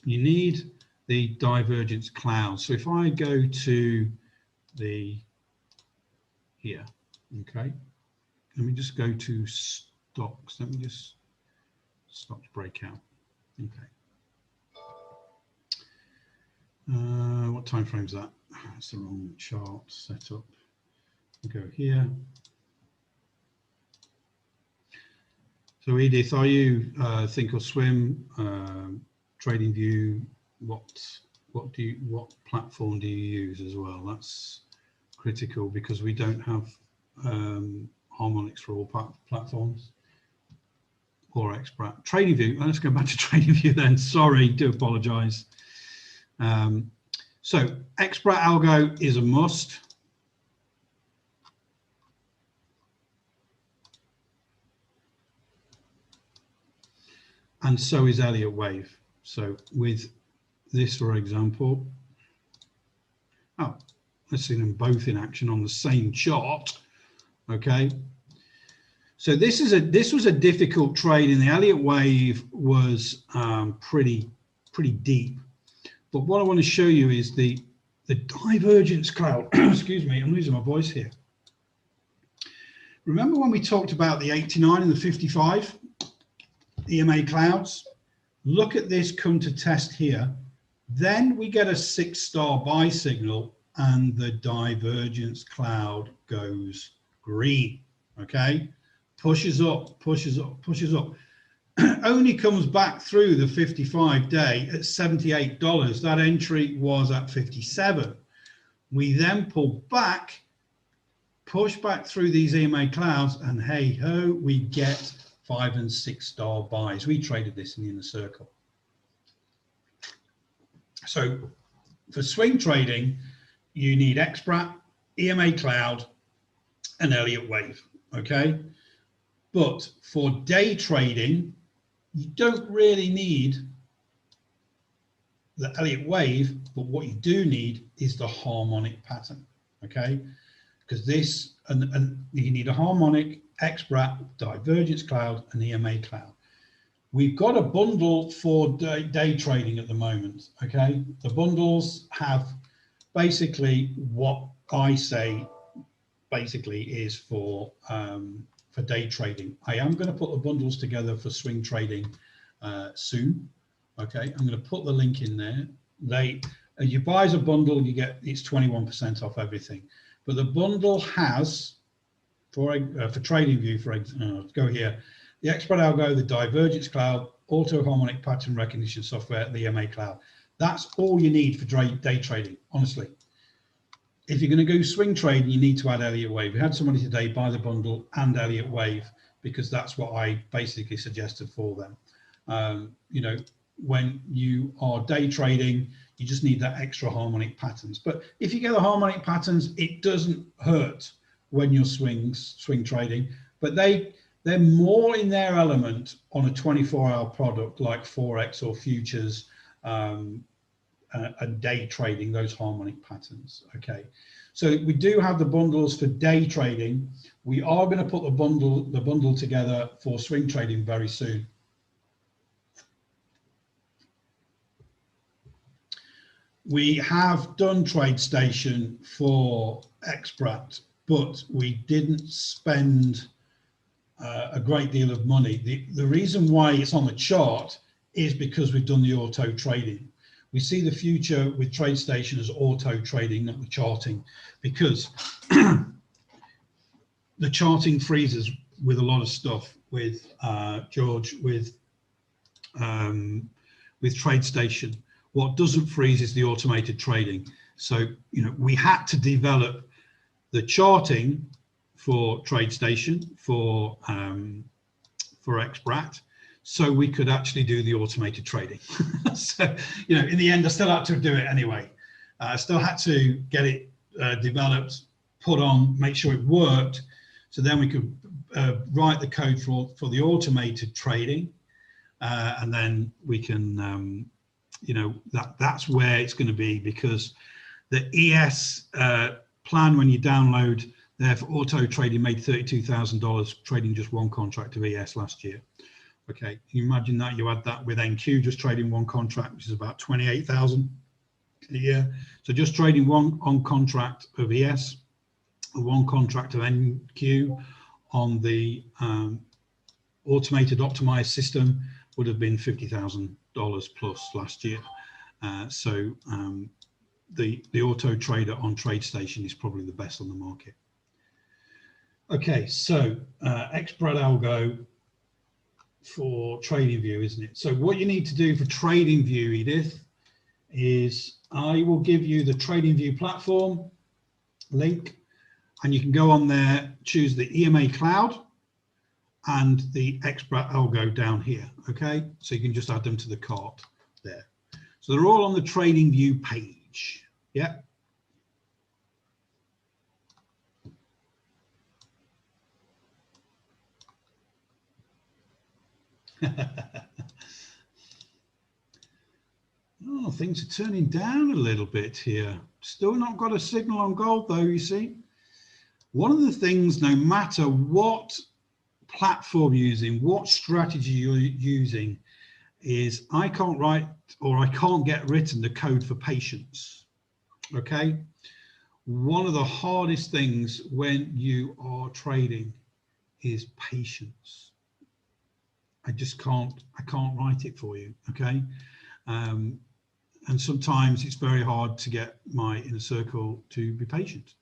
You need the divergence cloud. So if I go to the here, okay, let me just go to stocks. Let me just stocks breakout. Okay. What time frame is that? That's the wrong chart setup. We'll go here. So Edith, are you Think or Swim, Trading View? What platform do you use as well? That's critical because we don't have harmonics for all platforms or XBRAT. Trading View. Let's go back to Trading View then. Sorry, do apologise. So XBRAT algo is a must. And so is Elliott wave. So with this, for example, oh, let's see them both in action on the same chart. Okay. So this was a difficult trade, and the Elliott wave was pretty deep. But what I want to show you is the divergence cloud. Excuse me, I'm losing my voice here. Remember when we talked about the 89 and the 55 EMA clouds? Look at this come to test here. Then we get a 6 star buy signal and the divergence cloud goes green. Okay, pushes up, pushes up, pushes up. Only comes back through the 55 day at $78. That entry was at 57. We then pull back, push back through these EMA clouds, and hey ho, we get 5 and 6 star buys. We traded this in the inner circle. So for swing trading, you need XBRAT, EMA cloud, and Elliott wave. Okay, but for day trading, you don't really need the Elliott wave, but what you do need is the harmonic pattern, okay? Because this, and you need a harmonic, XBRAT, divergence cloud, and EMA cloud. We've got a bundle for day trading at the moment, okay? The bundles have basically what I say basically is for for day trading. I am going to put the bundles together for swing trading soon. Okay, I'm going to put the link in there. You buy as a bundle, it's 21% off everything. But the bundle has, for TradingView, go here, the Expert Algo, the Divergence Cloud, Auto Harmonic Pattern Recognition software, the EMA Cloud. That's all you need for day trading, honestly. If you're going to go swing trading, you need to add Elliott Wave. We had somebody today buy the bundle and Elliott Wave because that's what I basically suggested for them. You know, when you are day trading, you just need that extra harmonic patterns. But if you get the harmonic patterns, it doesn't hurt when you're swing trading. But they're more in their element on a 24-hour product like forex or futures and day trading, those harmonic patterns. Okay, so we do have the bundles for day trading. We are going to put the bundle together for swing trading very soon. We have done TradeStation for Expert, but we didn't spend a great deal of money. The reason why it's on the chart is because we've done the auto trading. We see the future with TradeStation as auto trading, not the charting, because the charting freezes with a lot of stuff with George, with TradeStation. What doesn't freeze is the automated trading. So, you know, we had to develop the charting for TradeStation, for Expert, so we could actually do the automated trading. So, you know, in the end, I still had to do it anyway. I still had to get it developed, put on, make sure it worked. So then we could write the code for the automated trading, and then we can, you know, that's where it's going to be, because the ES plan, when you download there for auto trading, made $32,000 trading just one contract of ES last year. Okay, can you imagine that? You add that with NQ, just trading one contract, which is about 28,000 a year. So just trading one on contract of ES, one contract of NQ on the automated optimized system would have been $50,000 plus last year. So the auto trader on TradeStation is probably the best on the market. Okay, so Expert Algo for TradingView, isn't it? So what you need to do for TradingView, Edith, is I will give you the TradingView platform link, and you can go on there, choose the EMA Cloud and the Expert Algo down here. Okay, so you can just add them to the cart there. So they're all on the TradingView page. Yeah. Oh, things are turning down a little bit here. Still not got a signal on gold though, you see. One of the things, no matter what platform you're using, what strategy you're using, is I can't write, or I can't get written, the code for patience. Okay, one of the hardest things when you are trading is patience. I can't write it for you. Okay, and sometimes it's very hard to get my inner circle to be patient.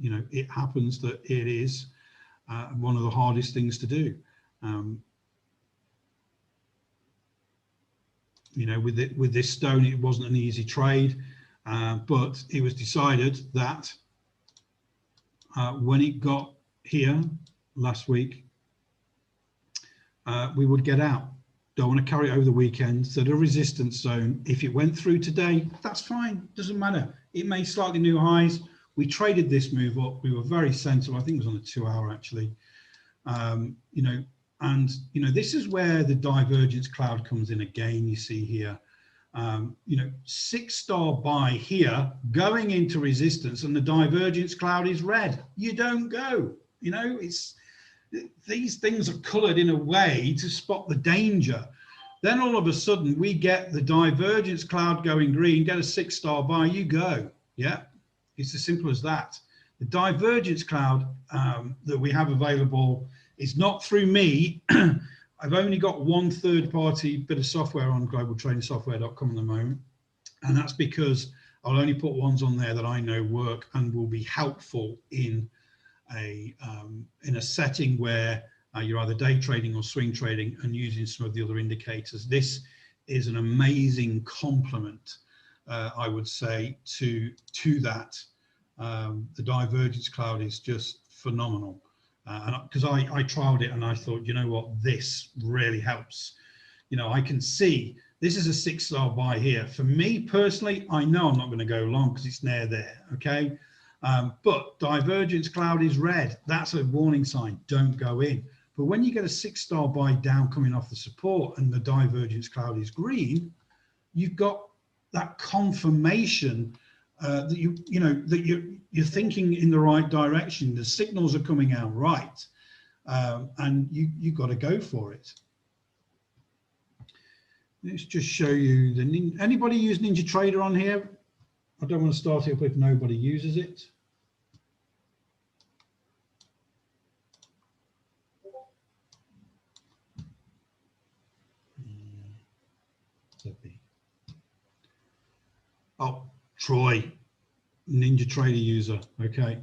You know, it happens that it is one of the hardest things to do. You know, with this stone, it wasn't an easy trade, but it was decided that when it got here last week, we would get out. Don't want to carry it over the weekend. So the resistance zone, if it went through today, that's fine. Doesn't matter. It made slightly new highs. We traded this move up. We were very sensible. I think it was on a 2-hour actually. You know, and you know, this is where the divergence cloud comes in again. You see here, you know, 6-star buy here going into resistance, and the divergence cloud is red. You don't go. You know, these things are colored in a way to spot the danger. Then all of a sudden we get the divergence cloud going green, get a 6-star buy, you go. Yeah, it's as simple as that. The divergence cloud that we have available It's not through me. I've only got one third-party bit of software on globaltrainingsoftware.com at the moment, and that's because I'll only put ones on there that I know work and will be helpful in a setting where you're either day trading or swing trading and using some of the other indicators. This is an amazing complement, I would say, to that. The divergence cloud is just phenomenal. Because I trialed it and I thought, you know what, this really helps. You know, I can see this is a 6-star buy here. For me personally, I know I'm not going to go long because it's near there, okay? But divergence cloud is red. That's a warning sign. Don't go in. But when you get a 6-star buy down coming off the support and the divergence cloud is green, you've got that confirmation that you're thinking in the right direction. The signals are coming out right, and you've got to go for it. Let's just show you anybody use NinjaTrader on here? I don't want to start it up if nobody uses it. Oh, Troy, NinjaTrader user. Okay.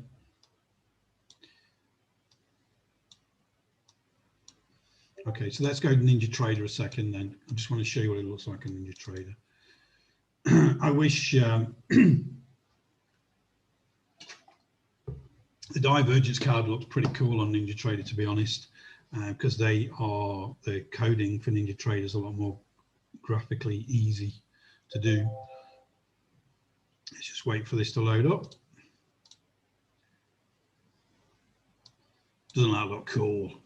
Okay, so let's go to NinjaTrader a second then. I just want to show you what it looks like in NinjaTrader. I wish the divergence card looks pretty cool on NinjaTrader, to be honest, because the coding for NinjaTrader is a lot more graphically easy to do. Let's just wait for this to load up. Doesn't that look cool?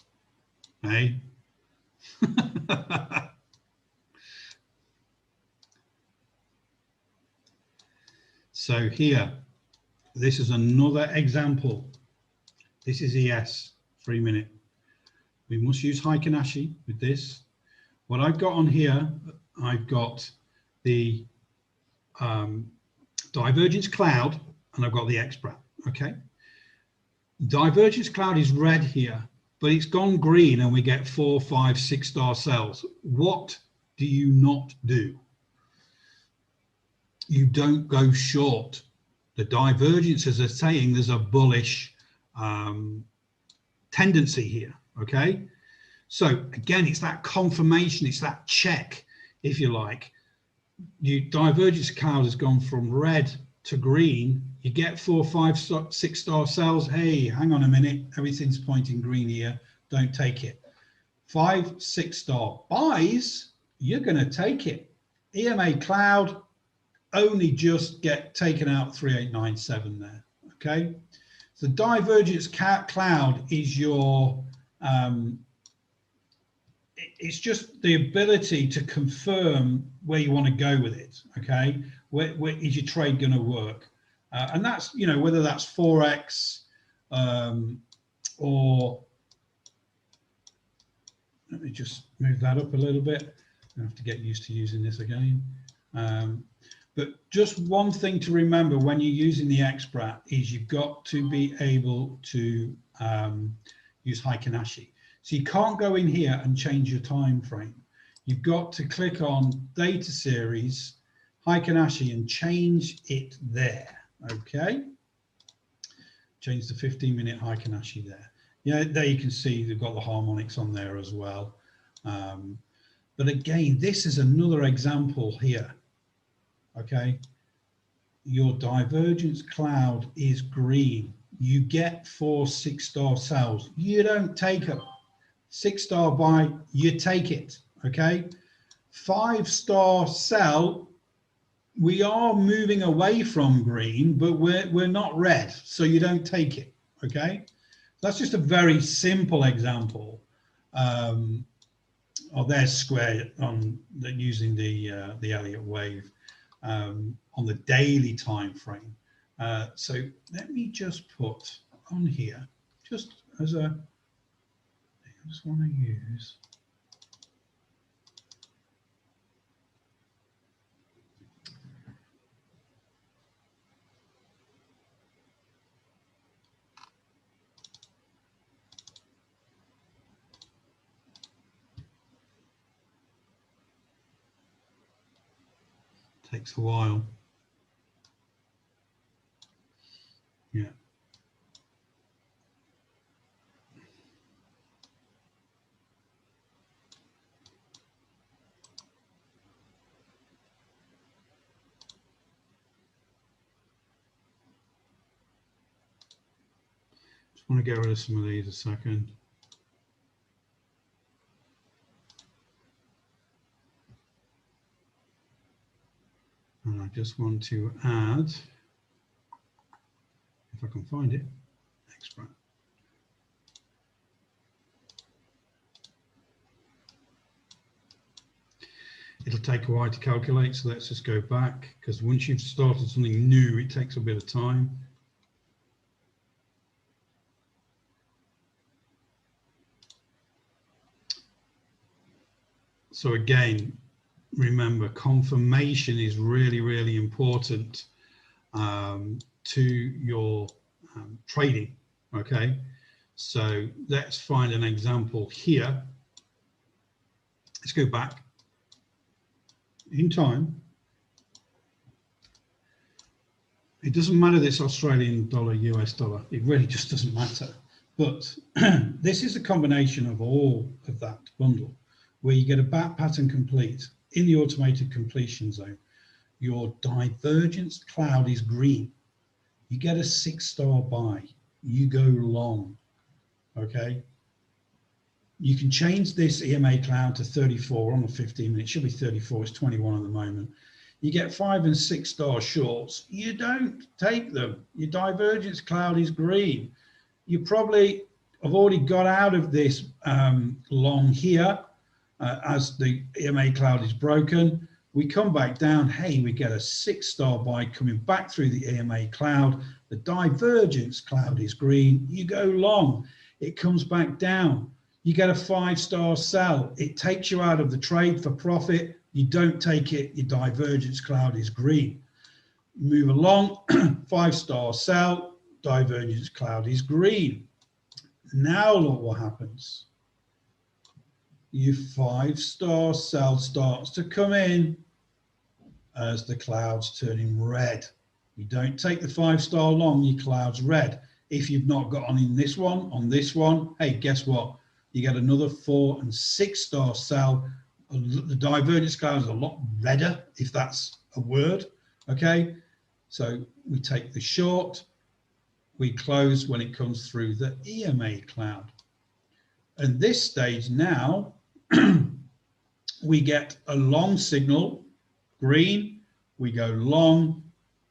Hey? So here, this is another example. This is ES, 3 minute. We must use Heikin-Ashi with this. What I've got on here, I've got the divergence cloud and I've got the XPRAT, okay? Divergence cloud is red here, but it's gone green and we get 4, 5, 6-star sells. What do you not do? You don't go short. The divergences are saying there's a bullish tendency here, okay? So again, it's that confirmation, it's that check, if you like. Divergence cloud has gone from red to green. You get 4, 5, 6-star sells. Hey, hang on a minute, everything's pointing green here. Don't take it. 5, 6-star buys, you're going to take it. EMA cloud only just get taken out 3897 there. Okay, so divergence cloud is your it's just the ability to confirm where you want to go with it. Okay, where is your trade going to work? And that's, you know, whether that's forex or, let me just move that up a little bit. I have to get used to using this again. But just one thing to remember when you're using the XPRAT is you've got to be able to use Heikin-Ashi. So you can't go in here and change your time frame. You've got to click on data series, Heikin-Ashi, and change it there. Okay. Change the 15-minute Heikin-Ashi there. Yeah, there you can see they've got the harmonics on there as well. But again, this is another example here. Okay, your divergence cloud is green. You get 4 6-star sells. You don't take them. 6-star buy, you take it. Okay, 5-star sell. We are moving away from green, but we're not red, so you don't take it. Okay, that's just a very simple example. Oh, there's square on using the Elliott wave on the daily time frame. So let me just put on here, just as a, I just want to use. Takes a while. Yeah. Just want to get rid of some of these a second. And I just want to add, if I can find it, extract. It'll take a while to calculate, so let's just go back, because once you've started something new, it takes a bit of time. So again, remember, confirmation is really, really important to your trading, okay? So let's find an example here. Let's go back in time. It doesn't matter this Australian dollar, US dollar, it really just doesn't matter. But this is a combination of all of that bundle, where you get a back pattern complete in the automated completion zone. Your divergence cloud is green. You get a 6-star buy. You go long, okay? You can change this EMA cloud to 34 on the 15 minutes. It should be 34, it's 21 at the moment. You get 5 and 6 star shorts. You don't take them. Your divergence cloud is green. You probably have already got out of this long here as the EMA cloud is broken. We come back down, hey, we get a 6-star buy coming back through the EMA cloud. The divergence cloud is green. You go long. It comes back down. You get a 5-star sell. It takes you out of the trade for profit. You don't take it. Your divergence cloud is green. Move along, 5-star sell. Divergence cloud is green. Now look what happens. Your 5-star sell starts to come in as the cloud's turning red. You don't take the 5-star long, your cloud's red. If you've not got on this one, hey, guess what? You get another 4 and 6-star sell. The divergence cloud is a lot redder, if that's a word, okay? So we take the short, we close when it comes through the EMA cloud. At this stage now, we get a long signal, green, we go long,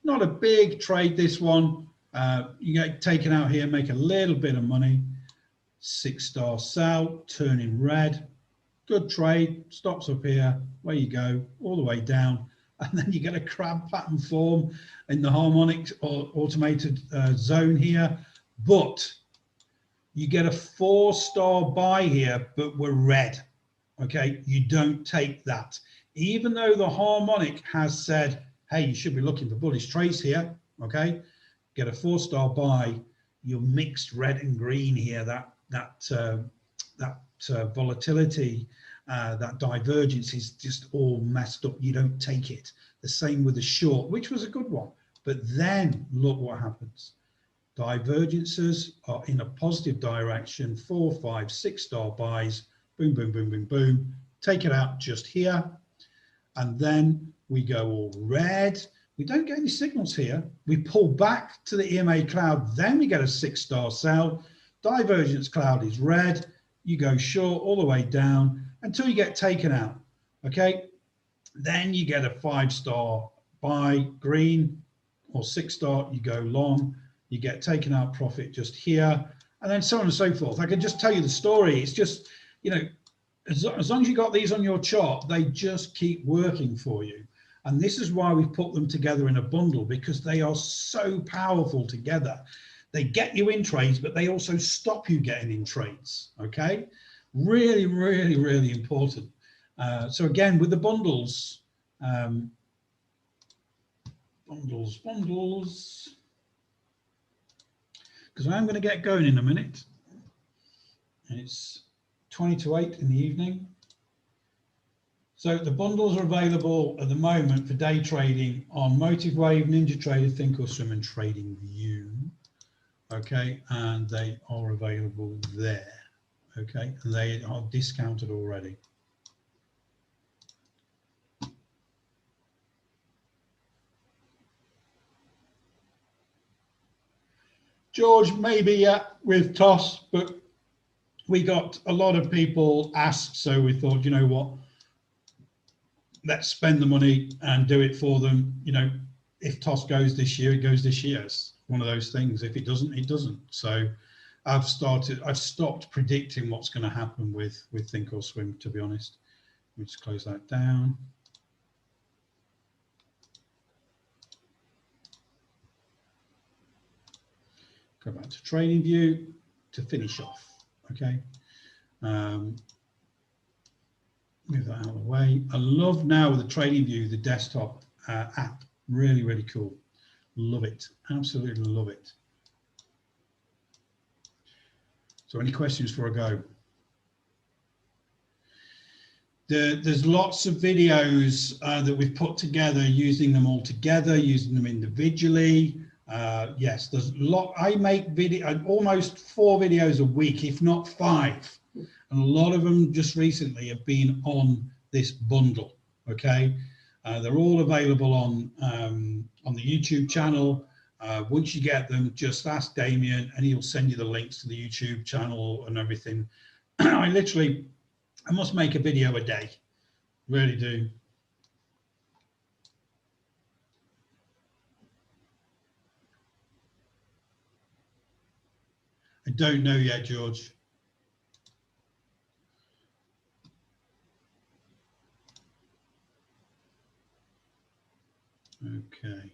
not a big trade this one, you get taken out here, make a little bit of money, 6-star sell, turning red, good trade, stops up here, where you go, all the way down, and then you get a crab pattern form in the Harmonics or automated zone here, but you get a 4-star buy here, but we're red. Okay, you don't take that. Even though the Harmonic has said, hey, you should be looking for bullish trades here, okay? Get a 4-star buy, you're mixed red and green here, that volatility, that divergence is just all messed up. You don't take it. The same with the short, which was a good one. But then look what happens. Divergences are in a positive direction, 4, 5, 6-star buys, boom, boom, boom, boom, boom. Take it out just here. And then we go all red. We don't get any signals here. We pull back to the EMA cloud. Then we get a 6-star sell. Divergence cloud is red. You go short all the way down until you get taken out. Okay. Then you get a 5-star buy, green, or 6-star. You go long. You get taken out profit just here. And then so on and so forth. I can just tell you the story. It's just, you know, as long as you got these on your chart, they just keep working for you. And this is why we've put them together in a bundle, because they are so powerful together. They get you in trades, but they also stop you getting in trades, okay? Really, really, really important. So again, with the bundles, bundles, because I'm going to get going in a minute. And it's 20 to 8 in the evening. So the bundles are available at the moment for day trading on Motive Wave, Ninja Trader, Think or Swim, and Trading View. Okay, and they are available there. Okay, and they are discounted already. George, maybe with TOS, but we got a lot of people asked, so we thought, you know what, let's spend the money and do it for them. You know, if TOS goes this year, it goes this year. It's one of those things. If it doesn't, it doesn't. So I've stopped predicting what's going to happen with Think or Swim, to be honest. Let me just close that down. Go back to Trading View to finish off. Okay. Move that out of the way. I love now the Trading View, the desktop app. Really, really cool. Love it. Absolutely love it. So any questions before I go? There's lots of videos that we've put together, using them all together, using them individually. Yes, there's a lot. I make almost 4 videos a week, if not 5. And a lot of them just recently have been on this bundle. Okay, they're all available on the YouTube channel. Once you get them, just ask Damien and he'll send you the links to the YouTube channel and everything. I must make a video a day, really do. I don't know yet, George. Okay.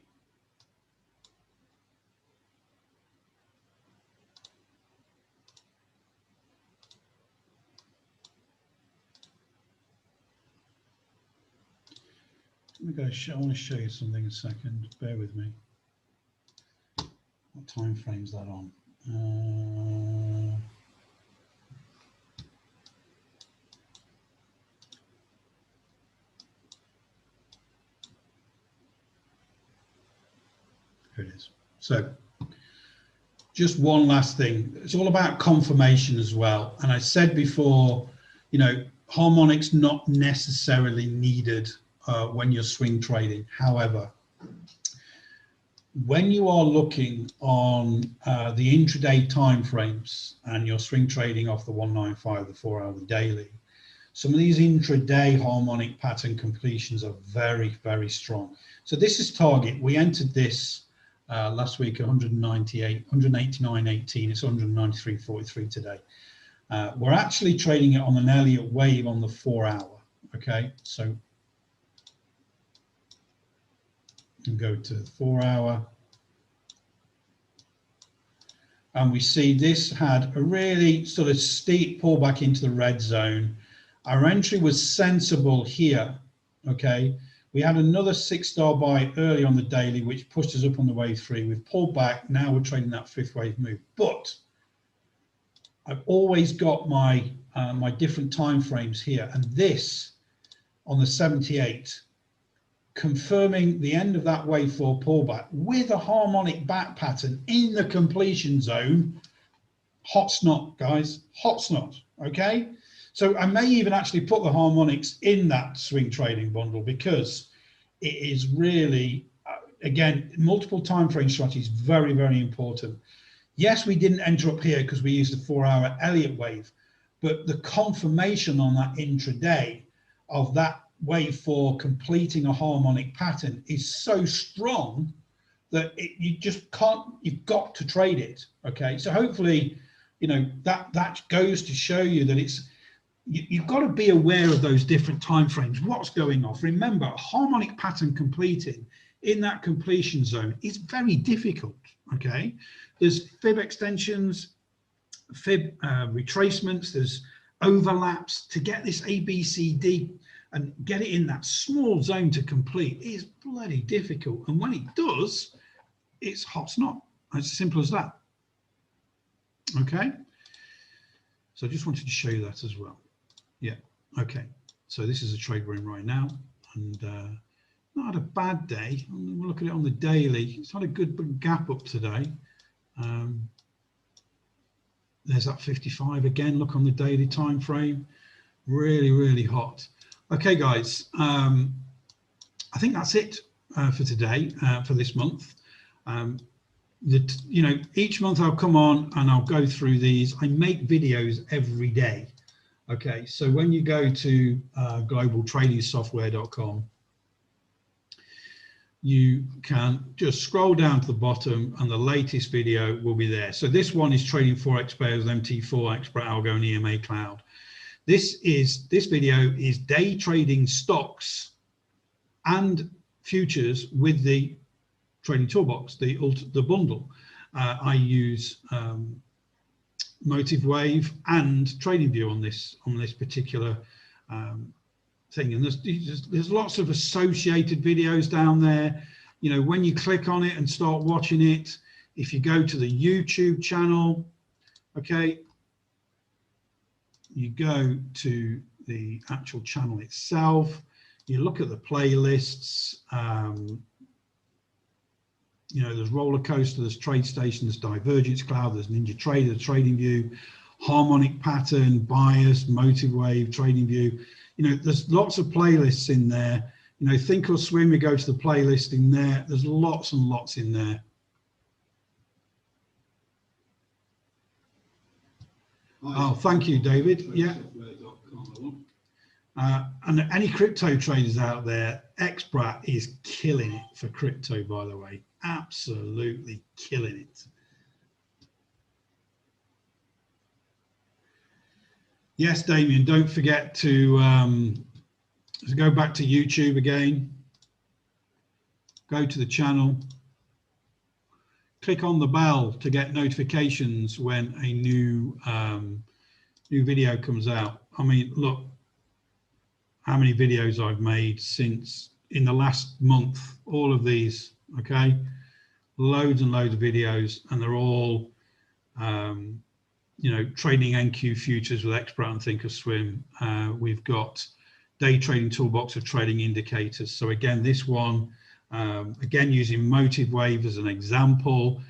I want to show you something in a second. Bear with me. What time frame's that on? Here it is. So just one last thing. It's all about confirmation as well. And I said before, you know, Harmonic's not necessarily needed when you're swing trading. However, when you are looking on the intraday timeframes and you're swing trading off the 195, the 4-hour daily, some of these intraday harmonic pattern completions are very, very strong. So this is target. We entered this last week at 189.18. It's 193.43 today. We're actually trading it on an Elliott wave on the 4-hour. Okay, so and go to the 4-hour, and we see this had a really sort of steep pullback into the red zone. Our entry was sensible here. Okay, we had another 6-star buy early on the daily, which pushed us up on the wave 3. We've pulled back. Now we're trading that 5th wave move. But I've always got my my different time frames here, and this on the 78, confirming the end of that wave 4 pullback with a harmonic back pattern in the completion zone. Hot snot, guys, hot snot. Okay, so I may even actually put the harmonics in that swing trading bundle, because it is really, again, multiple time frame strategy is very, very important. Yes, we didn't enter up here because we used the 4-hour Elliott wave, but the confirmation on that intraday of that wave 4 completing a harmonic pattern is so strong that you just can't, you've got to trade it. Okay, so hopefully, you know, that goes to show you that it's, you've got to be aware of those different time frames, what's going off. Remember, a harmonic pattern completing in that completion zone is very difficult. Okay, there's fib extensions, fib retracements, there's overlaps. To get this ABCD and get it in that small zone to complete is bloody difficult. And when it does, it's hot snot. It's as simple as that. Okay. So I just wanted to show you that as well. Yeah. Okay. So this is a trade we're in right now, and not had a bad day. We'll look at it on the daily. It's had a good big gap up today. There's that 55 again. Look on the daily time frame. Really, really hot. Okay, guys. I think that's it for today, for this month. You know, each month I'll come on and I'll go through these. I make videos every day. Okay, so when you go to globaltradingsoftware.com, you can just scroll down to the bottom and the latest video will be there. So this one is trading forex pairs, MT4, expert algo, and EMA cloud. This video is day trading stocks and futures with the trading toolbox, the bundle. I use Motive Wave and TradingView on this particular thing, and there's lots of associated videos down there. You know, when you click on it and start watching it, if you go to the YouTube channel, okay, you go to the actual channel itself, you look at the playlists. You know, there's Roller Coaster, there's Trade Station, there's Divergence Cloud, there's Ninja Trader, TradingView, Harmonic Pattern, Bias, Motive Wave, TradingView. You know, there's lots of playlists in there. You know, Think or Swim, we go to the playlist in there. There's lots and lots in there. Oh, thank you, David. Yeah. And any crypto traders out there, XBRAT is killing it for crypto, by the way. Absolutely killing it. Yes, Damien, don't forget to go back to YouTube again. Go to the channel. Click on the bell to get notifications when a new video comes out. I mean, look how many videos I've made since in the last month, all of these, okay? Loads and loads of videos, and they're all, you know, trading NQ futures with XBRAT and Thinkorswim. We've got day trading toolbox of trading indicators. So again, this one, again, using Motive Wave as an example,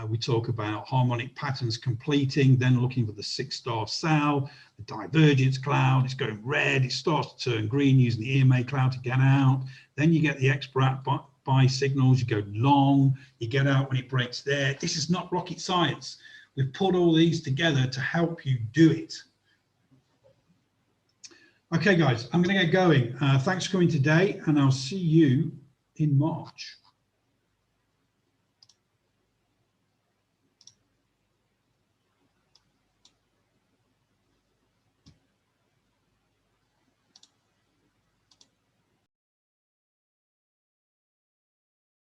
we talk about harmonic patterns completing, then looking for the 6-star sell, the divergence cloud, it's going red, it starts to turn green using the EMA cloud to get out. Then you get the XBRAT buy signals, you go long, you get out when it breaks there. This is not rocket science. We've put all these together to help you do it. Okay, guys, I'm going to get going. Thanks for coming today, and I'll see you in March.